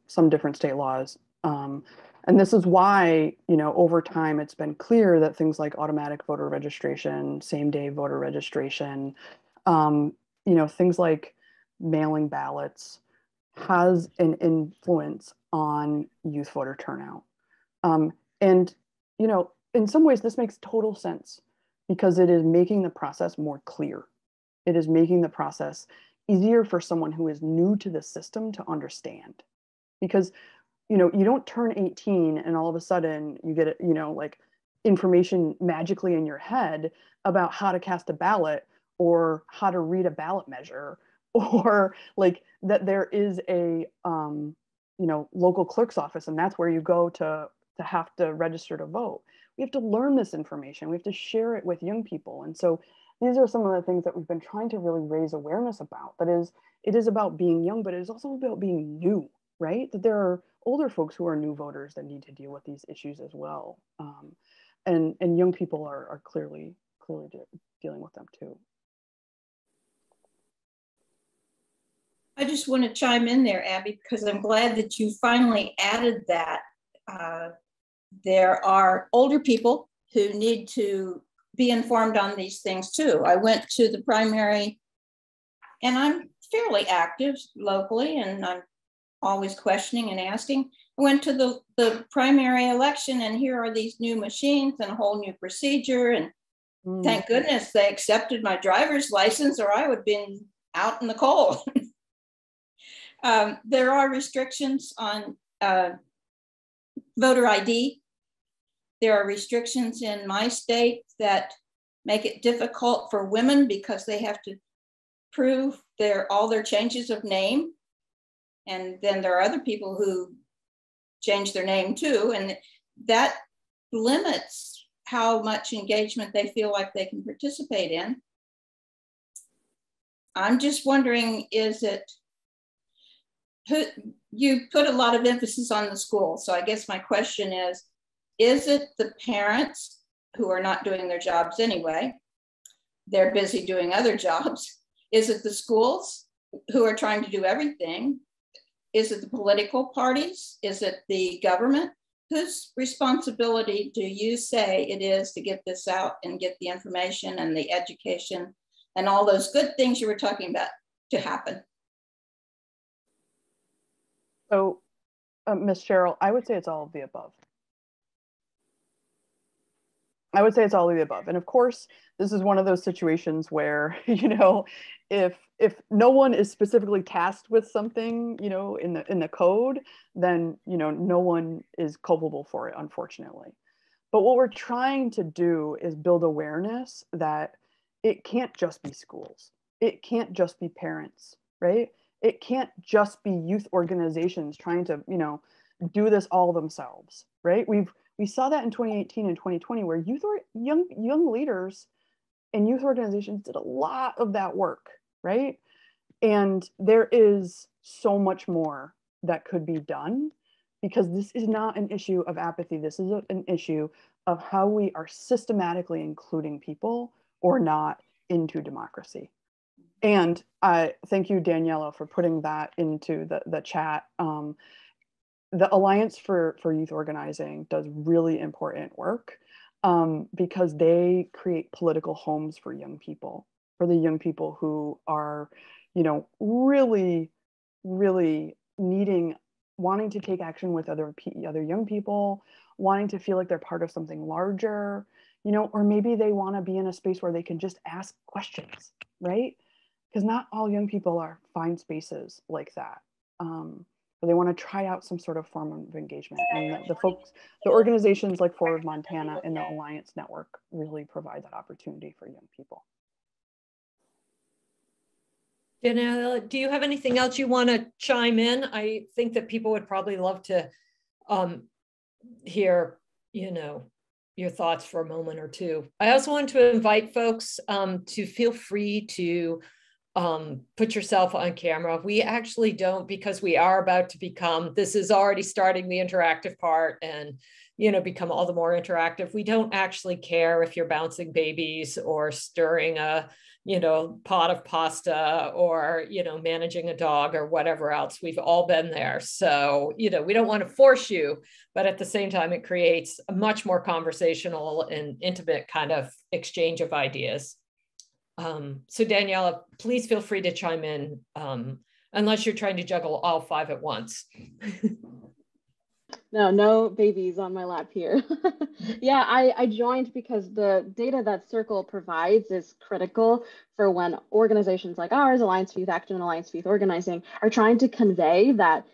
some different state laws. And this is why, over time, it's been clear that things like automatic voter registration, same-day voter registration, things like mailing ballots has an influence on youth voter turnout. And, in some ways, this makes total sense because it is making the process more clear. It is making the process easier for someone who is new to the system to understand. Because you don't turn 18 and all of a sudden you get, like information magically in your head about how to cast a ballot or how to read a ballot measure, or like that there is a, local clerk's office and that's where you go to have to register to vote. We have to learn this information. We have to share it with young people. And so these are some of the things that we've been trying to really raise awareness about. That is, it is about being young, but it is also about being new, right? That there are older folks who are new voters that need to deal with these issues as well. And young people are clearly dealing with them too. I just want to chime in there, Abby, because I'm glad that you finally added that. There are older people who need to be informed on these things too. I went to the primary, and I'm fairly active locally, and I'm always questioning and asking. I went to the primary election, and here are these new machines and a whole new procedure. And thank goodness they accepted my driver's license, or I would have been out in the cold. There are restrictions on voter ID. There are restrictions in my state that make it difficult for women because they have to prove all their changes of name. And then there are other people who change their name too. And that limits how much engagement they feel like they can participate in. I'm just wondering, you put a lot of emphasis on the school. So I guess my question is it the parents who are not doing their jobs anyway? They're busy doing other jobs. Is it the schools who are trying to do everything? Is it the political parties? Is it the government? Whose responsibility do you say it is to get this out and get the information and the education and all those good things you were talking about to happen? So, Ms. Cheryl, I would say it's all of the above. I would say it's all of the above. And of course, this is one of those situations where, if no one is specifically tasked with something, in the code, then, no one is culpable for it, unfortunately. But what we're trying to do is build awareness that it can't just be schools. It can't just be parents, right? It can't just be youth organizations trying to, do this all themselves, right? We saw that in 2018 and 2020, where young leaders and youth organizations did a lot of that work, right? And there is so much more that could be done, because this is not an issue of apathy. This is an issue of how we are systematically including people or not into democracy. And thank you, Daniela, for putting that into the chat. The Alliance for Youth Organizing does really important work because they create political homes for young people, for the young people who are, you know, really, really wanting to take action with other young people, wanting to feel like they're part of something larger, you know, or maybe they want to be in a space where they can just ask questions, right? Because not all young people find spaces like that. Or they want to try out some sort of form of engagement. And the organizations like Forward Montana and the Alliance Network really provide that opportunity for young people. Daniela, do you have anything else you want to chime in? I think that people would probably love to hear, you know, your thoughts for a moment or two. I also want to invite folks to feel free to put yourself on camera. We actually don't, because we are about to become, this is already starting the interactive part and, you know, become all the more interactive. We don't actually care if you're bouncing babies or stirring a, you know, pot of pasta or, you know, managing a dog or whatever else. We've all been there. So, you know, we don't want to force you, but at the same time, it creates a much more conversational and intimate kind of exchange of ideas. So Daniela, please feel free to chime in, unless you're trying to juggle all 5 at once. No babies on my lap here. Yeah, I joined because the data that Circle provides is critical for when organizations like ours, Alliance for Youth Action and Alliance for Youth Organizing, are trying to convey that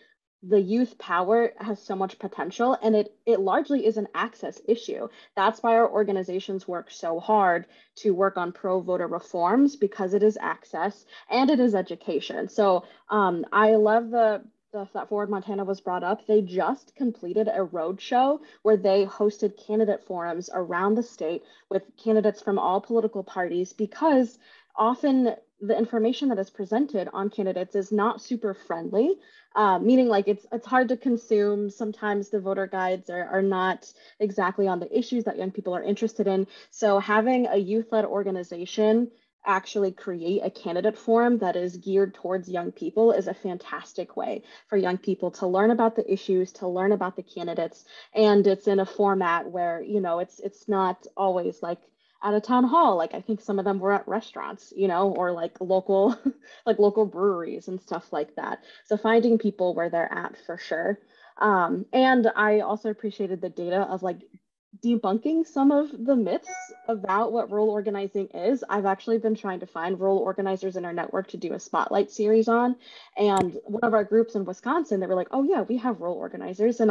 the youth power has so much potential, and it largely is an access issue. That's why our organizations work so hard to work on pro-voter reforms, because it is access and it is education. So I love that Forward Montana was brought up. They just completed a roadshow where they hosted candidate forums around the state with candidates from all political parties, because often the information that is presented on candidates is not super friendly, meaning like it's hard to consume. Sometimes the voter guides are not exactly on the issues that young people are interested in. So having a youth-led organization actually create a candidate forum that is geared towards young people is a fantastic way for young people to learn about the issues, to learn about the candidates. And it's in a format where, you know, it's not always like at a town hall. Like I think some of them were at restaurants, you know, or like local like local breweries and stuff like that. So finding people where they're at for sure. And I also appreciated the data of like debunking some of the myths about what rural organizing is. I've actually been trying to find rural organizers in our network to do a spotlight series on. And one of our groups in Wisconsin, they were like, oh yeah, we have rural organizers. And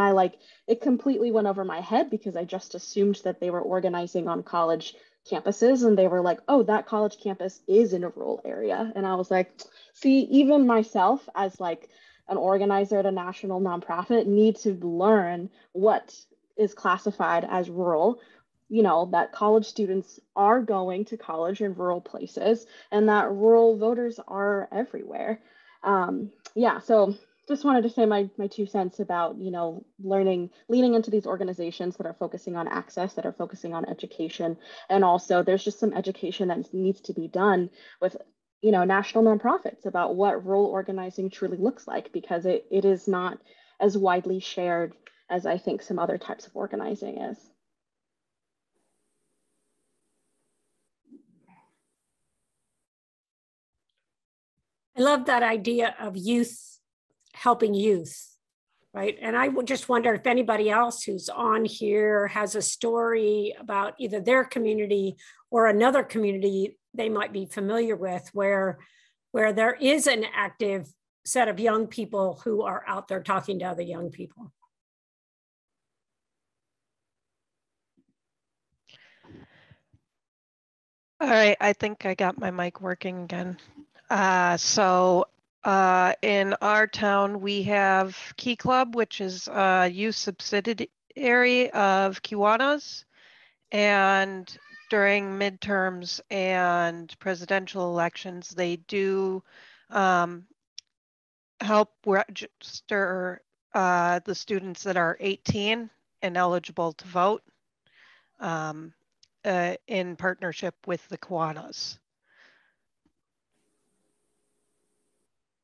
it completely went over my head because I just assumed that they were organizing on college campuses. And they were like, oh, that college campus is in a rural area. And I was like, see, even myself as like an organizer at a national nonprofit need to learn what is classified as rural, you know, that college students are going to college in rural places and that rural voters are everywhere. Yeah, so just wanted to say my 2 cents about, you know, leaning into these organizations that are focusing on access, that are focusing on education. And also there's just some education that needs to be done with, you know, national nonprofits about what rural organizing truly looks like, because it is not as widely shared as I think some other types of organizing is. I love that idea of youth helping youth, right? And I would just wonder if anybody else who's on here has a story about either their community or another community they might be familiar with where there is an active set of young people who are out there talking to other young people. All right, I think I got my mic working again. In our town, we have Key Club, which is a youth subsidiary of Kiwanis. And during midterms and presidential elections, they do help register the students that are 18 and eligible to vote in partnership with the Kiwanis.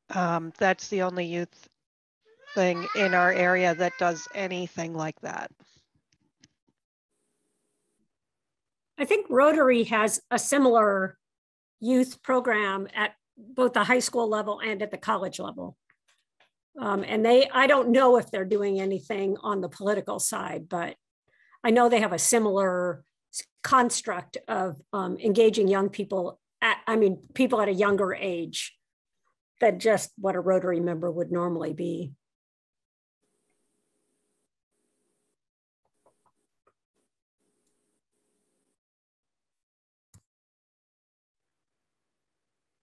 That's the only youth thing in our area that does anything like that. I think Rotary has a similar youth program at both the high school level and at the college level. And I don't know if they're doing anything on the political side, but I know they have a similar construct of engaging young people people at a younger age than just what a Rotary member would normally be.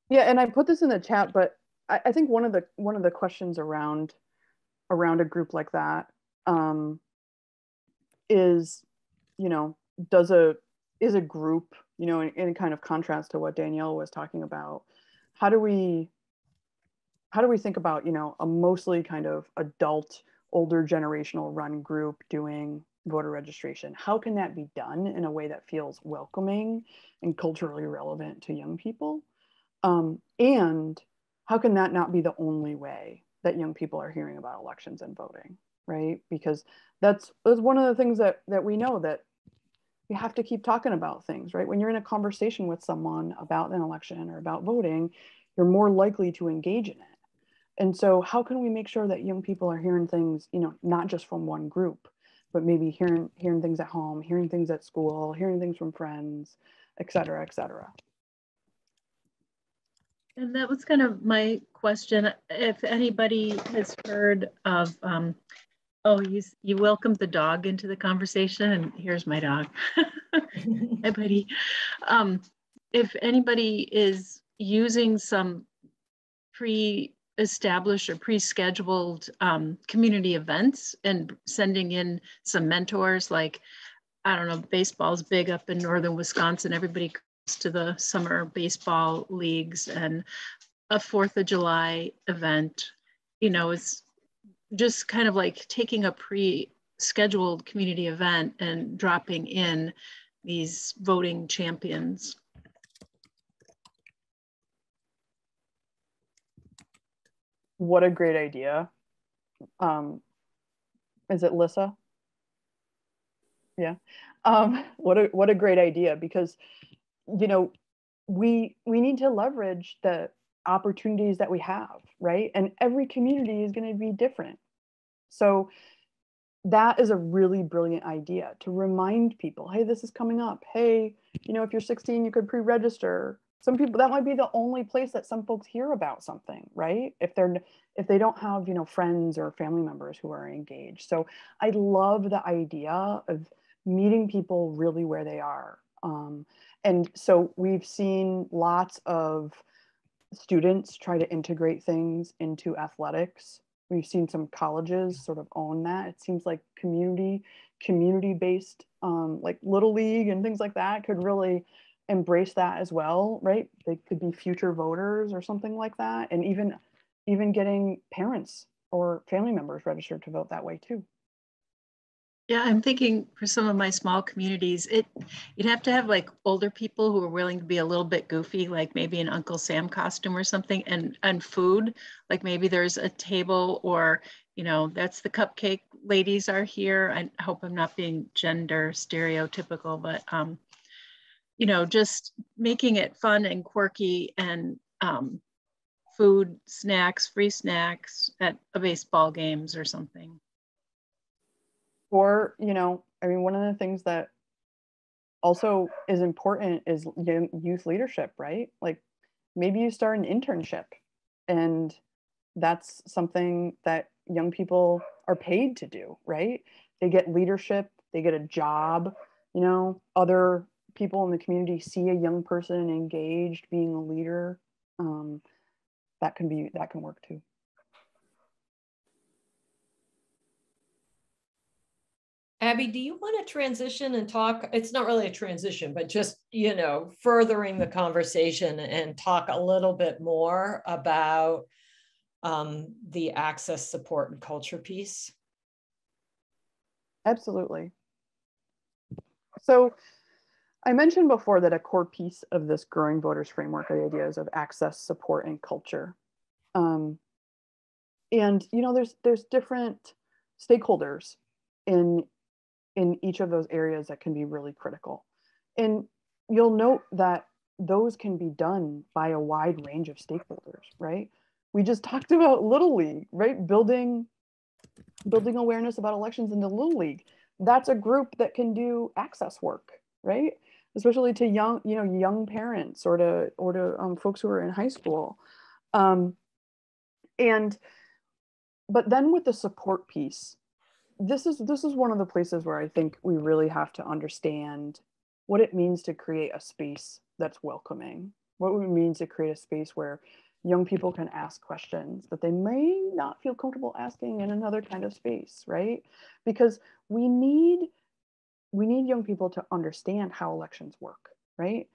Yeah, and I put this in the chat, but I think one of the questions around a group like that is, you know, is a group, you know, in kind of contrast to what Danielle was talking about, how do we think about, you know, a mostly kind of adult, older generational run group doing voter registration? How can that be done in a way that feels welcoming and culturally relevant to young people? And how can that not be the only way that young people are hearing about elections and voting, right? Because that's one of the things that we know, that we have to keep talking about things, right? When you're in a conversation with someone about an election or about voting, you're more likely to engage in it. And so how can we make sure that young people are hearing things, you know, not just from one group, but maybe hearing things at home, hearing things at school, hearing things from friends, et cetera, et cetera. And that was kind of my question. If anybody has heard of, oh, you welcomed the dog into the conversation, and here's my dog. Hi, buddy. If anybody is using some pre-established or pre-scheduled community events and sending in some mentors, like, I don't know, baseball's big up in northern Wisconsin. Everybody to the summer baseball leagues, and a 4th of July event, you know, it's just kind of like taking a pre-scheduled community event and dropping in these voting champions. What a great idea. Is it Lissa? Yeah. What a great idea, because, you know, we need to leverage the opportunities that we have, right? And every community is going to be different. So that is a really brilliant idea, to remind people, hey, this is coming up. Hey, you know, if you're 16, you could pre-register. Some people, that might be the only place that some folks hear about something, right? If they don't have, you know, friends or family members who are engaged. So I love the idea of meeting people really where they are. And so we've seen lots of students try to integrate things into athletics. We've seen some colleges sort of own that. It seems like community-based, like Little League and things like that could really embrace that as well, right? They could be future voters or something like that. And even getting parents or family members registered to vote that way too. Yeah, I'm thinking for some of my small communities, you'd have to have like older people who are willing to be a little bit goofy, like maybe an Uncle Sam costume or something, and food, like maybe there's a table, or, you know, that's the cupcake ladies are here. I hope I'm not being gender stereotypical, but you know, just making it fun and quirky, and food, snacks, free snacks at a baseball games or something. Or, you know, I mean, one of the things that also is important is youth leadership, right? Like maybe you start an internship, and that's something that young people are paid to do, right? They get leadership, they get a job, you know, other people in the community see a young person engaged, being a leader. That can work too. Abby, do you want to transition and talk? It's not really a transition, but just, you know, furthering the conversation and talk a little bit more about the access, support, and culture piece? Absolutely. So I mentioned before that a core piece of this growing voters framework are the ideas of access, support, and culture. And there's different stakeholders in each of those areas that can be really critical. And you'll note that those can be done by a wide range of stakeholders, right? We just talked about Little League, right? Building awareness about elections in the Little League. That's a group that can do access work, right? Especially to young parents or to folks who are in high school. But then with the support piece, this is one of the places where I think we really have to understand what it means to create a space that's welcoming, what it means to create a space where young people can ask questions that they may not feel comfortable asking in another kind of space, right? Because we need young people to understand how elections work, right?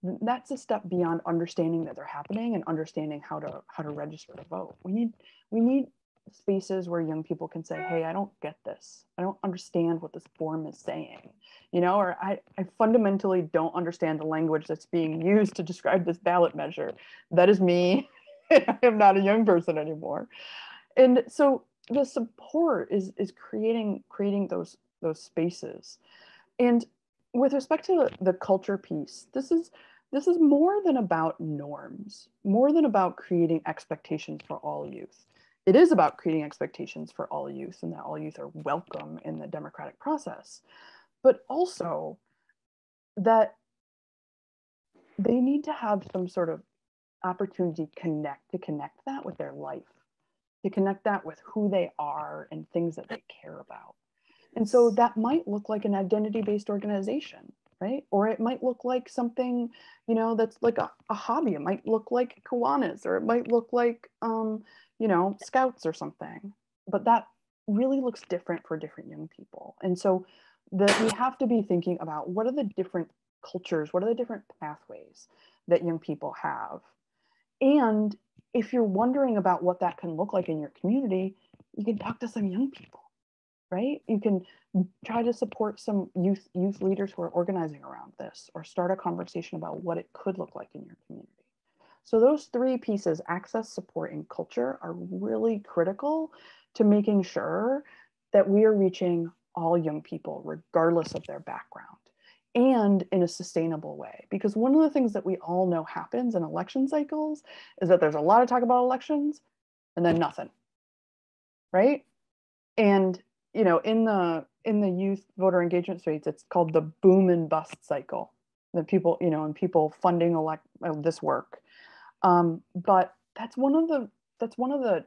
That's a step beyond understanding that they're happening and understanding how to register to vote. We need spaces where young people can say, hey, I don't get this. I don't understand what this form is saying, or I fundamentally don't understand the language that's being used to describe this ballot measure. That is me. I am not a young person anymore. And so the support is creating those spaces. And with respect to the culture piece, this is more than about norms, more than about creating expectations for all youth. It is about creating expectations for all youth and that all youth are welcome in the democratic process, but also that they need to have some sort of opportunity to connect that with their life, to connect that with who they are and things that they care about. And so that might look like an identity-based organization, right? Or it might look like something, that's like a hobby. It might look like Kiwanis, or it might look like, Scouts or something. But that really looks different for different young people. And so we have to be thinking about what are the different cultures, what are the different pathways that young people have. And if you're wondering about what that can look like in your community, you can talk to some young people. Right? You can try to support some youth leaders who are organizing around this, or start a conversation about what it could look like in your community. So those three pieces, access, support, and culture, are really critical to making sure that we are reaching all young people, regardless of their background, and in a sustainable way. Because one of the things that we all know happens in election cycles is that there's a lot of talk about elections and then nothing, right? And in the youth voter engagement rates, it's called the boom and bust cycle. That people, and people funding this work. But that's one of the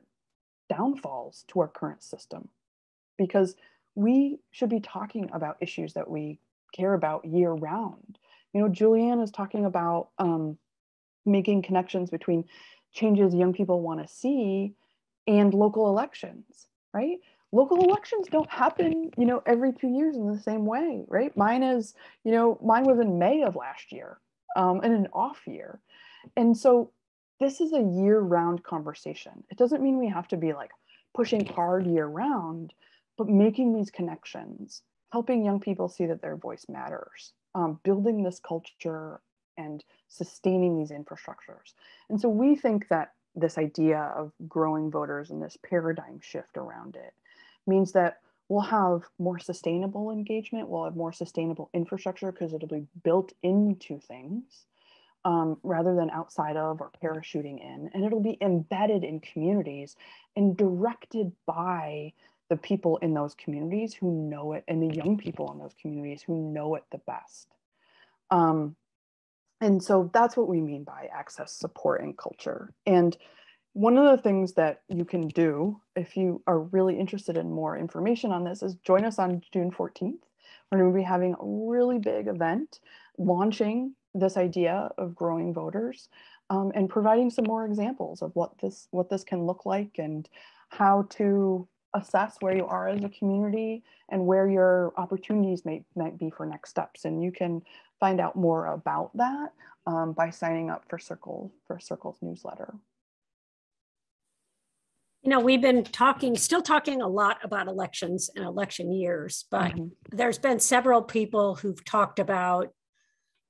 downfalls to our current system, because we should be talking about issues that we care about year round. Julianne is talking about making connections between changes young people want to see and local elections, right? Local elections don't happen, every 2 years in the same way, right? Mine was in May of last year, in an off year. And so this is a year-round conversation. It doesn't mean we have to be like pushing hard year-round, but making these connections, helping young people see that their voice matters, building this culture and sustaining these infrastructures. And so we think that this idea of growing voters and this paradigm shift around it means that we'll have more sustainable engagement, we'll have more sustainable infrastructure because it'll be built into things rather than outside of or parachuting in, and it'll be embedded in communities and directed by the people in those communities who know it, and the young people in those communities who know it the best. And so that's what we mean by access, support, and culture. And one of the things that you can do if you are really interested in more information on this is join us on June 14th. We're going to be having a really big event launching this idea of growing voters and providing some more examples of what this can look like and how to assess where you are as a community and where your opportunities might be for next steps. And you can find out more about that by signing up for Circle's newsletter. we've been still talking a lot about elections and election years, but there's been several people who've talked about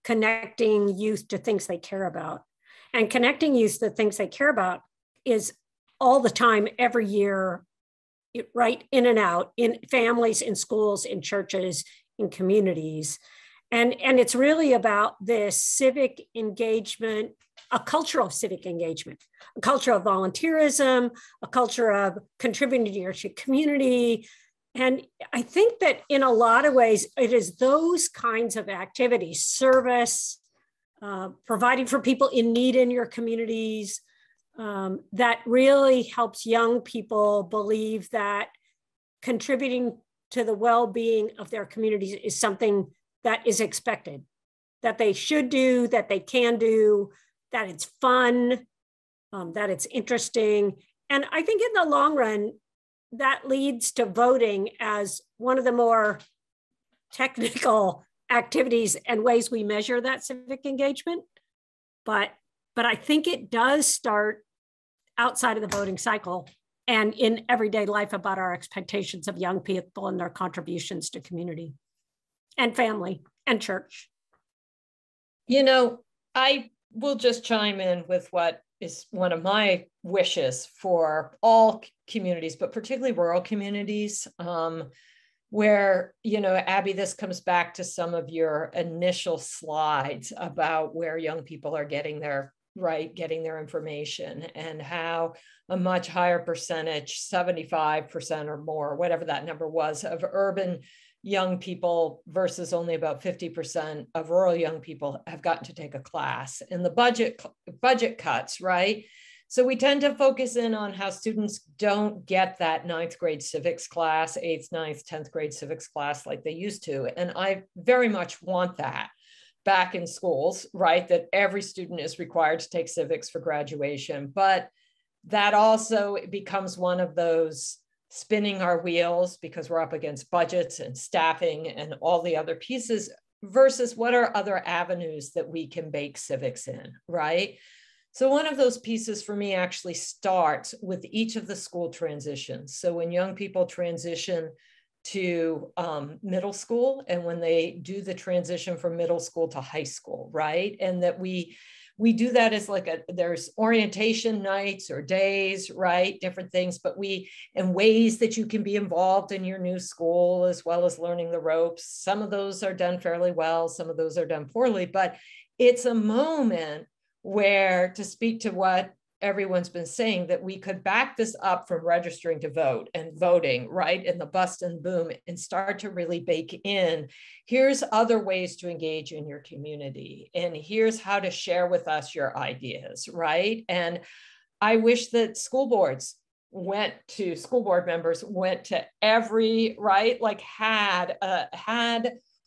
connecting youth to things they care about. And connecting youth to things they care about is all the time, every year, right in and out, in families, in schools, in churches, in communities. And it's really about this civic engagement, a culture of civic engagement, a culture of volunteerism, a culture of contributing to your community. And I think that in a lot of ways, it is those kinds of activities, service, providing for people in need in your communities, that really helps young people believe that contributing to the well-being of their communities is something that is expected, that they should do, that they can do, that it's fun, that it's interesting. And I think in the long run, that leads to voting as one of the more technical activities and ways we measure that civic engagement. But I think it does start outside of the voting cycle and in everyday life about our expectations of young people and their contributions to community and family and church. I will just chime in with what is one of my wishes for all communities, but particularly rural communities, where, Abby, this comes back to some of your initial slides about where young people are getting their information, and how a much higher percentage, 75% or more, whatever that number was, of urban young people versus only about 50% of rural young people have gotten to take a class. And the budget cuts, right? So we tend to focus in on how students don't get that 9th grade civics class, 8th, 9th, 10th grade civics class like they used to. And I very much want that back in schools, right? That every student is required to take civics for graduation. But that also becomes one of those spinning our wheels because we're up against budgets and staffing and all the other pieces versus what are other avenues that we can bake civics in, right? So one of those pieces for me actually starts with each of the school transitions. So when young people transition to middle school, and when they do the transition from middle school to high school, right? And that we do that as there's orientation nights or days, right? Different things, and ways that you can be involved in your new school, as well as learning the ropes. Some of those are done fairly well, some of those are done poorly, but it's a moment where, to speak to what everyone's been saying, that we could back this up from registering to vote and voting, right? And the bust and boom, and start to really bake in, here's other ways to engage in your community. And here's how to share with us your ideas, right? And I wish that school board members went to every, right? had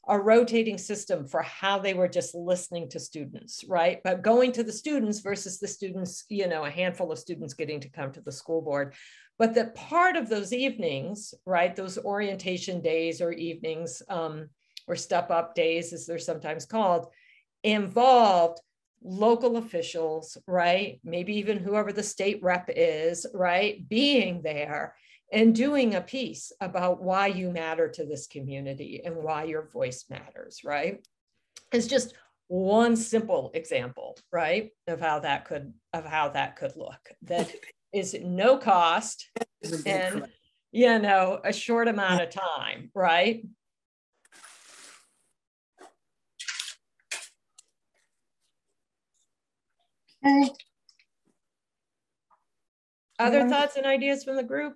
a rotating system for how they were just listening to students, right? But going to the students versus the students, a handful of students getting to come to the school board. But that part of those evenings, right, those orientation days or evenings, or step up days, as they're sometimes called, involved local officials, right? Maybe even whoever the state rep is, right? Being there and doing a piece about why you matter to this community and why your voice matters, right? It's just one simple example, right, of how that could look. That is no cost and, a short amount of time, right? Okay. Other thoughts and ideas from the group?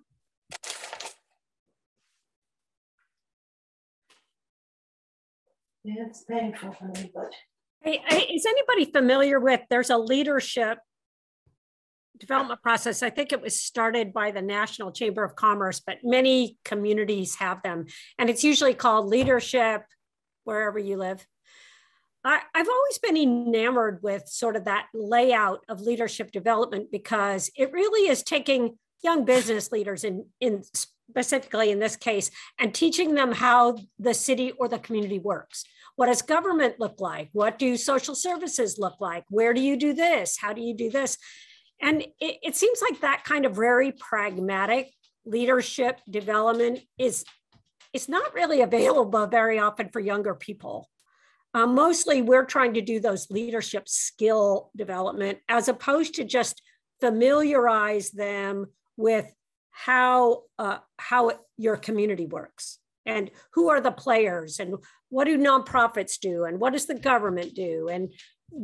Yeah, it's painful for me, but. Is anybody familiar with, there's a leadership development process. I think it was started by the National Chamber of Commerce, but many communities have them. And it's usually called leadership wherever you live. I've always been enamored with sort of that layout of leadership development, because it really is taking young business leaders in specifically in this case, and teaching them how the city or the community works. What does government look like? What do social services look like? Where do you do this? How do you do this? And it seems like that kind of very pragmatic leadership development is not really available very often for younger people. Mostly we're trying to do those leadership skill development as opposed to just familiarize them with how your community works and who are the players and what do nonprofits do and what does the government do, and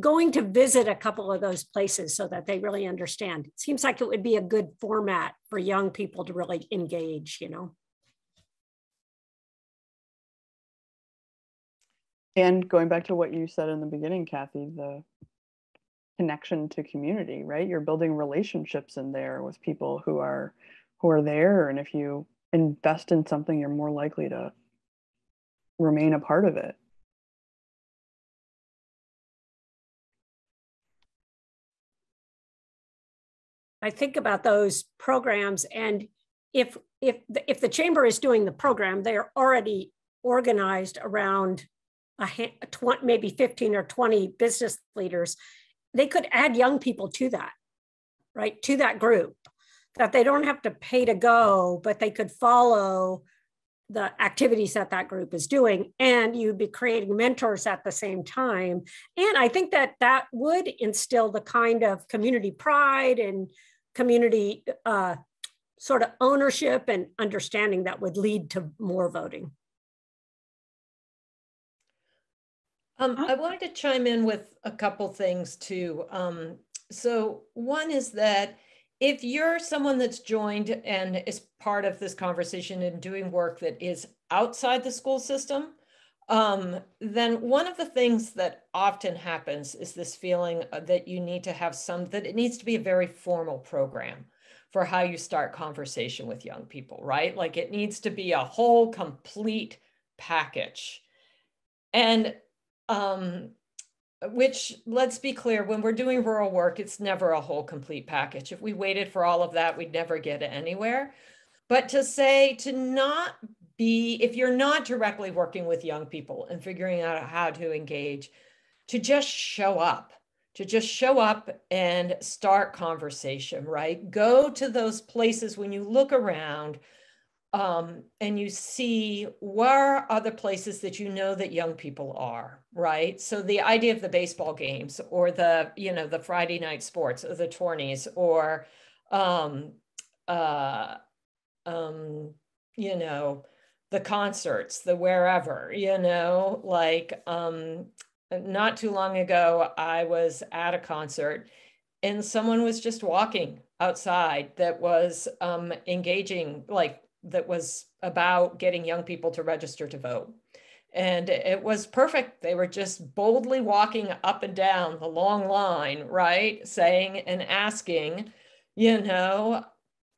going to visit a couple of those places so that they really understand. It seems like it would be a good format for young people to really engage, you know. And going back to what you said in the beginning, Kathy, the connection to community, right? You're building relationships in there with people who are there. And if you invest in something, you're more likely to remain a part of it. I think about those programs, and if the chamber is doing the program, they are already organized around maybe 15 or 20 business leaders. They could add young people to that, right? To that group, that they don't have to pay to go, but they could follow the activities that that group is doing, and you'd be creating mentors at the same time. And I think that that would instill the kind of community pride and community sort of ownership and understanding that would lead to more voting. I wanted to chime in with a couple things too. So one is that if you're someone that's joined and is part of this conversation and doing work that is outside the school system, then one of the things that often happens is this feeling that you need to have that it needs to be a very formal program for how you start conversation with young people, right? Like it needs to be a whole complete package. And which, let's be clear, when we're doing rural work, it's never a whole complete package. If we waited for all of that, we'd never get anywhere. But to say to not be, if you're not directly working with young people and figuring out how to engage, to just show up and start conversation, right? Go to those places when you look around and you see where are the places that you know that young people are, right? So the idea of the baseball games or the, you know, the Friday night sports or the tourneys or, you know, the concerts, the wherever, you know, like not too long ago, I was at a concert and someone was just walking outside that was engaging, like, that was about getting young people to register to vote. And it was perfect. They were just boldly walking up and down the long line, right? Saying and asking, you know,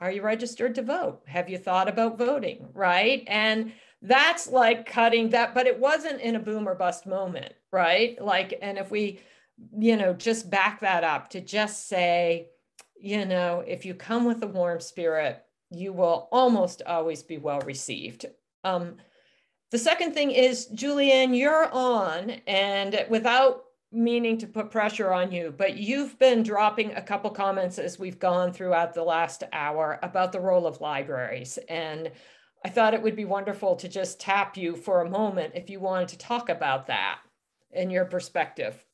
are you registered to vote? Have you thought about voting, right? And that's like cutting that, but it wasn't in a boom or bust moment, right? Like, and if we, you know, just back that up to just say, you know, if you come with a warm spirit, you will almost always be well received. The second thing is, Julianne, you're on, and without meaning to put pressure on you, but you've been dropping a couple comments as we've gone throughout the last hour about the role of libraries. And I thought it would be wonderful to just tap you for a moment if you wanted to talk about that and your perspective.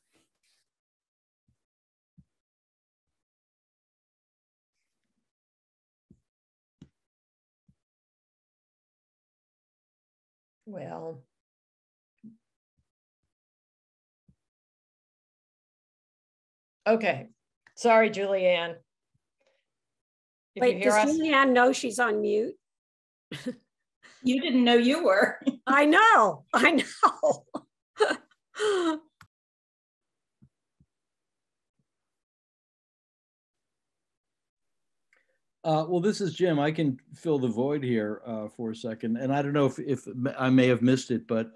Well, okay. Sorry, Julianne. Wait, does Julianne know she's on mute? You didn't know you were. I know. Well, this is Jim. I can fill the void here for a second. And I don't know if I may have missed it, but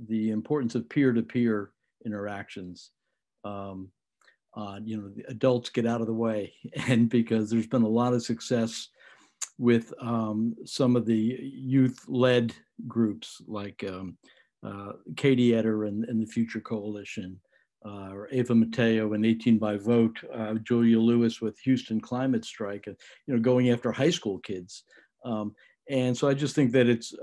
the importance of peer-to-peer interactions. You know, the adults get out of the way. And because there's been a lot of success with some of the youth-led groups like Katie Etter and the Future Coalition. or Ava Mateo in 18 by Vote, Julia Lewis with Houston Climate Strike, going after high school kids. And so I just think that it's,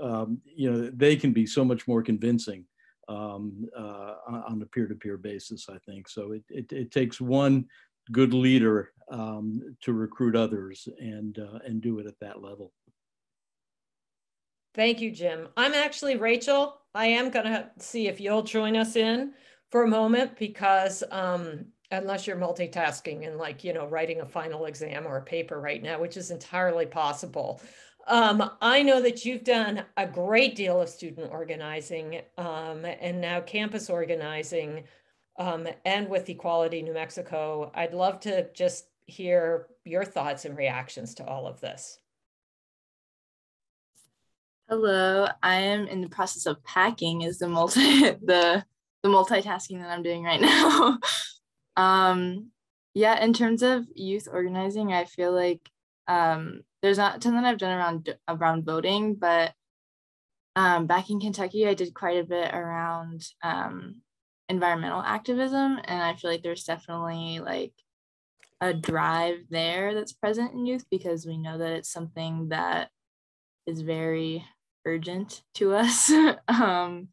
they can be so much more convincing on a peer-to-peer basis, I think. So it takes one good leader to recruit others and do it at that level. Thank you, Jim. I'm actually Rachel. I am going to see if you'll join us in for a moment, because unless you're multitasking and writing a final exam or a paper right now, which is entirely possible. I know that you've done a great deal of student organizing and now campus organizing and with Equality New Mexico. I'd love to just hear your thoughts and reactions to all of this. Hello, I am in the process of packing is the multitasking that I'm doing right now. Yeah, in terms of youth organizing, I feel like there's not a ton that I've done around voting, but back in Kentucky, I did quite a bit around environmental activism, and I feel like there's definitely like a drive there that's present in youth, because we know that it's something that is very urgent to us and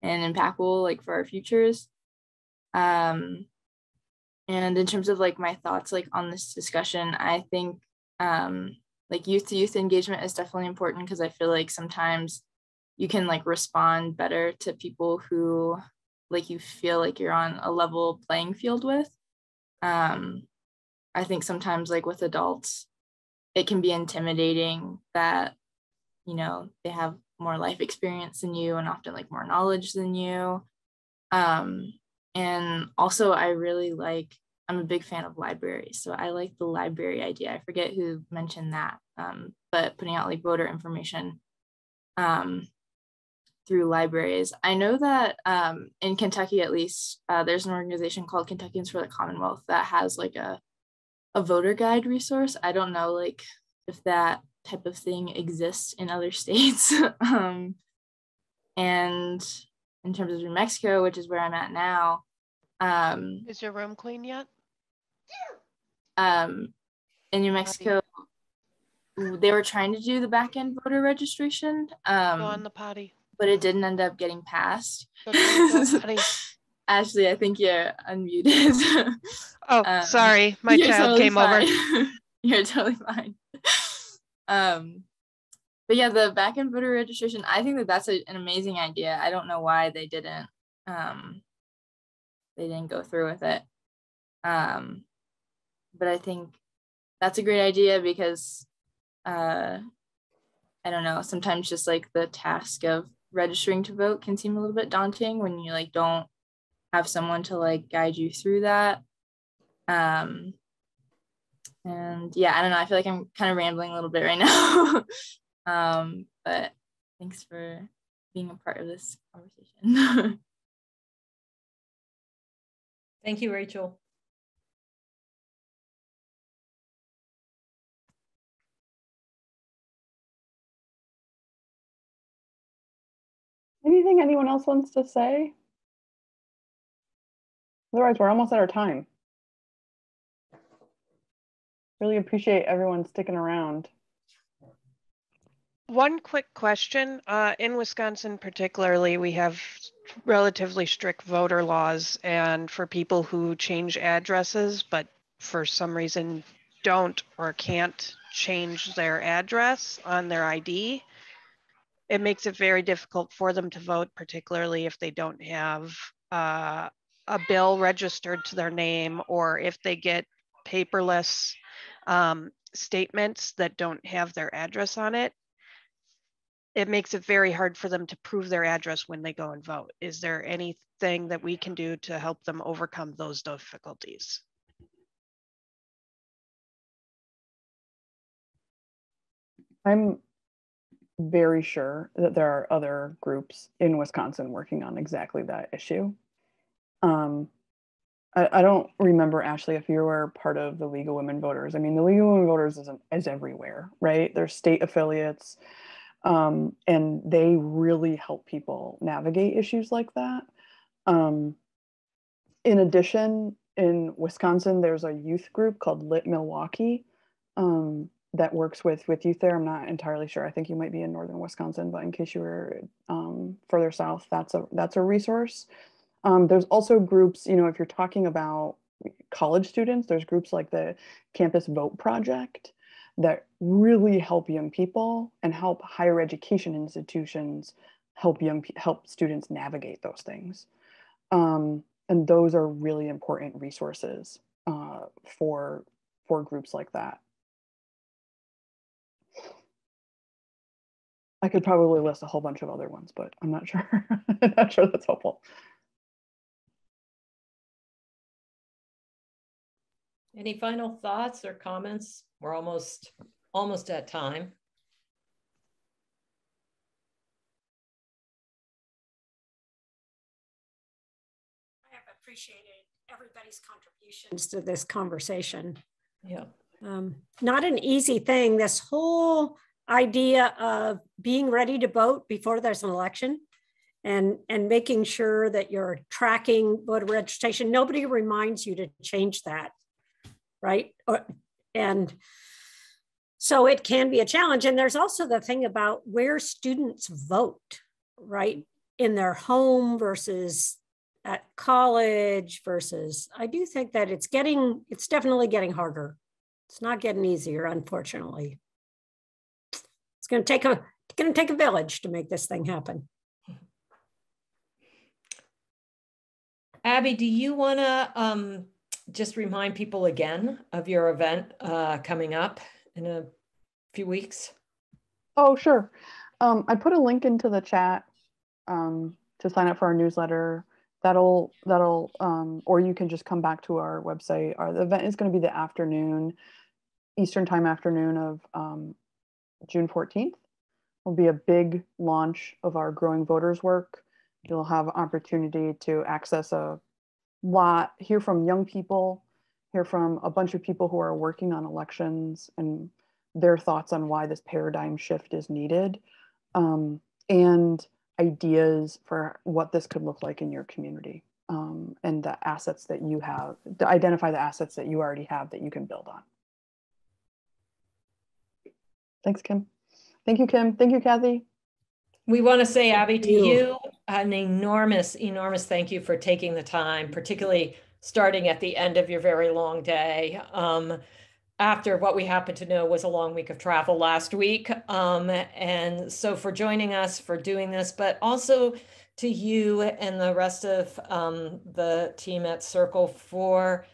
impactful like for our futures. And in terms of like my thoughts like on this discussion, I think like youth to youth engagement is definitely important, because I feel like sometimes you can like respond better to people who like you feel like you're on a level playing field with. I think sometimes like with adults, it can be intimidating that they have more life experience than you and often like more knowledge than you. And also I'm a big fan of libraries. So I like the library idea. I forget who mentioned that, but putting out like voter information through libraries. I know that in Kentucky, at least, there's an organization called Kentuckians for the Commonwealth that has like a voter guide resource. I don't know like if that type of thing exists in other states. And in terms of New Mexico, which is where I'm at now. Is your room clean yet? In New Mexico, they were trying to do the back end voter registration. Go on the potty. But it didn't end up getting passed. Potty. Ashley, I think you're unmuted. Oh, sorry. My child totally came fine. over. You're totally fine. But yeah, the back end voter registration, I think that that's an amazing idea. I don't know why they didn't go through with it. But I think that's a great idea, because I don't know, sometimes just like the task of registering to vote can seem a little bit daunting when you like don't have someone to like guide you through that. And yeah, I don't know, I feel like I'm kind of rambling a little bit right now. But thanks for being a part of this conversation. Thank you, Rachel. Anything anyone else wants to say? Otherwise, we're almost at our time. Really appreciate everyone sticking around. One quick question. In Wisconsin particularly, we have relatively strict voter laws, and for people who change addresses, but for some reason don't or can't change their address on their ID, it makes it very difficult for them to vote, particularly if they don't have a bill registered to their name, or if they get paperless statements that don't have their address on it. It makes it very hard for them to prove their address when they go and vote. Is there anything that we can do to help them overcome those difficulties? I'm very sure that there are other groups in Wisconsin working on exactly that issue. I don't remember, Ashley, if you were part of the League of Women Voters. I mean, the League of Women Voters is everywhere, right? There's state affiliates, and they really help people navigate issues like that. In addition, in Wisconsin, there's a youth group called Lit Milwaukee that works with youth there. I'm not entirely sure. I think you might be in northern Wisconsin, but in case you were further south, that's a resource. There's also groups, you know, if you're talking about college students, there's groups like the Campus Vote Project that really help young people and help higher education institutions help students navigate those things. And those are really important resources for groups like that. I could probably list a whole bunch of other ones, but I'm not sure. I'm not sure that's helpful. Any final thoughts or comments? We're almost at time. I have appreciated everybody's contributions to this conversation. Yeah. Not an easy thing, this whole idea of being ready to vote before there's an election and making sure that you're tracking voter registration. Nobody reminds you to change that, right? And so it can be a challenge. And there's also the thing about where students vote, right? In their home versus at college versus, I do think that it's definitely getting harder. It's not getting easier, unfortunately. It's going to take a village to make this thing happen. Abby, do you want to just remind people again of your event coming up in a few weeks? Oh, sure. I put a link into the chat to sign up for our newsletter. That'll or you can just come back to our website. The event is going to be the afternoon, Eastern time afternoon of June 14th. Will be a big launch of our Growing Voters work. You'll have opportunity to access a lot, hear from young people, hear from a bunch of people who are working on elections and their thoughts on why this paradigm shift is needed, and ideas for what this could look like in your community, and the assets that you have, to identify the assets that you already have that you can build on. Thanks, Kim. Thank you, Kim. Thank you, Kathy. We want to say, Abby, to you, an enormous, enormous thank you for taking the time, particularly starting at the end of your very long day. After what we happen to know was a long week of travel last week. And so for joining us, for doing this, but also to you and the rest of the team at Circle for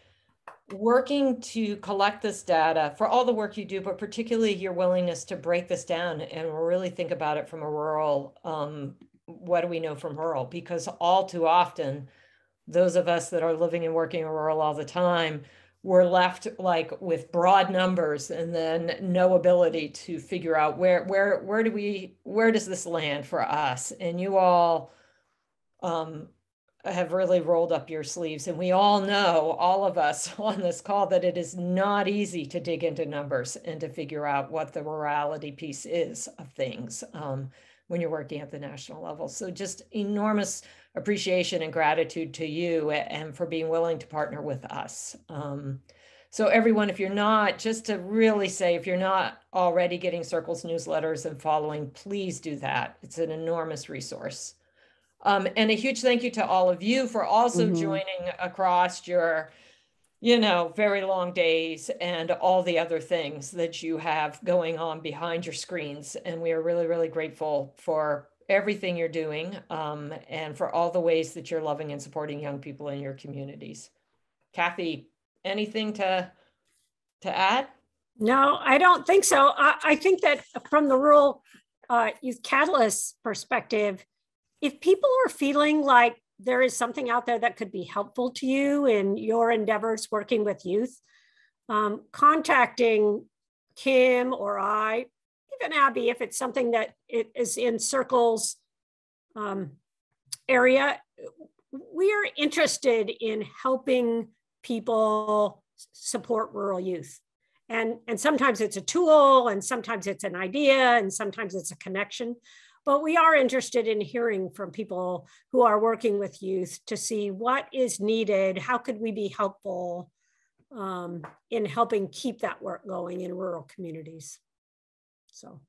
working to collect this data, for all the work you do, but particularly your willingness to break this down and really think about it from a rural, what do we know from rural? Because all too often, those of us that are living and working in rural all the time, we're left like with broad numbers and then no ability to figure out where does this land for us? And you all have really rolled up your sleeves, and we all know, all of us on this call, that it is not easy to dig into numbers and to figure out what the rurality piece is of things when you're working at the national level. So just enormous appreciation and gratitude to you and for being willing to partner with us. So everyone, if you're not, just to really say, if you're not already getting Circle's newsletters and following, please do that. It's an enormous resource. And a huge thank you to all of you for also joining across your, very long days and all the other things that you have going on behind your screens. And we are really, really grateful for everything you're doing and for all the ways that you're loving and supporting young people in your communities. Kathy, anything to add? No, I don't think so. I think that from the Rural Youth Catalyst perspective, if people are feeling like there is something out there that could be helpful to you in your endeavors working with youth, contacting Kim or I, even Abby, if it's something that it is in Circle's area, we are interested in helping people support rural youth. And sometimes it's a tool, and sometimes it's an idea, and sometimes it's a connection. But we are interested in hearing from people who are working with youth to see what is needed, how could we be helpful in helping keep that work going in rural communities. So.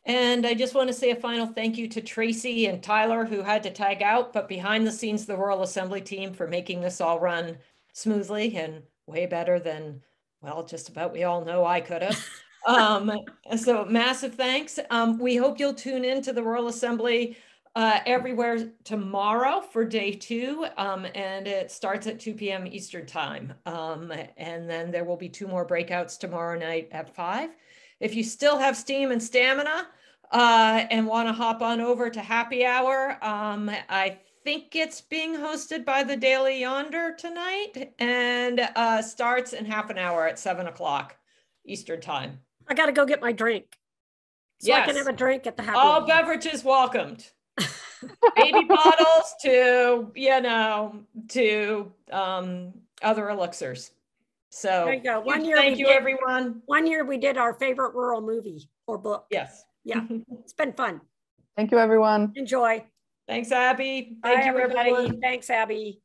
And I just want to say a final thank you to Tracy and Tyler, who had to tag out, but behind the scenes, the Rural Assembly team, for making this all run smoothly and way better than, well, just about we all know I could have. So massive thanks. We hope you'll tune in to the Rural Assembly everywhere tomorrow for day 2, and it starts at 2 p.m. Eastern time. And then there will be 2 more breakouts tomorrow night at 5. If you still have steam and stamina and want to hop on over to happy hour, I think it's being hosted by the Daily Yonder tonight, and starts in half an hour at 7 o'clock Eastern time. I got to go get my drink. So yes. I can have a drink at the happy All hour. Beverages welcomed. Baby bottles to, you know, to other elixirs. So there you go. Thank you, everyone. One year we did our favorite rural movie or book. Yes. Yeah. It's been fun. Thank you, everyone. Enjoy. Thanks, Abby. Bye, Thank you, everybody. everyone. Thanks, Abby.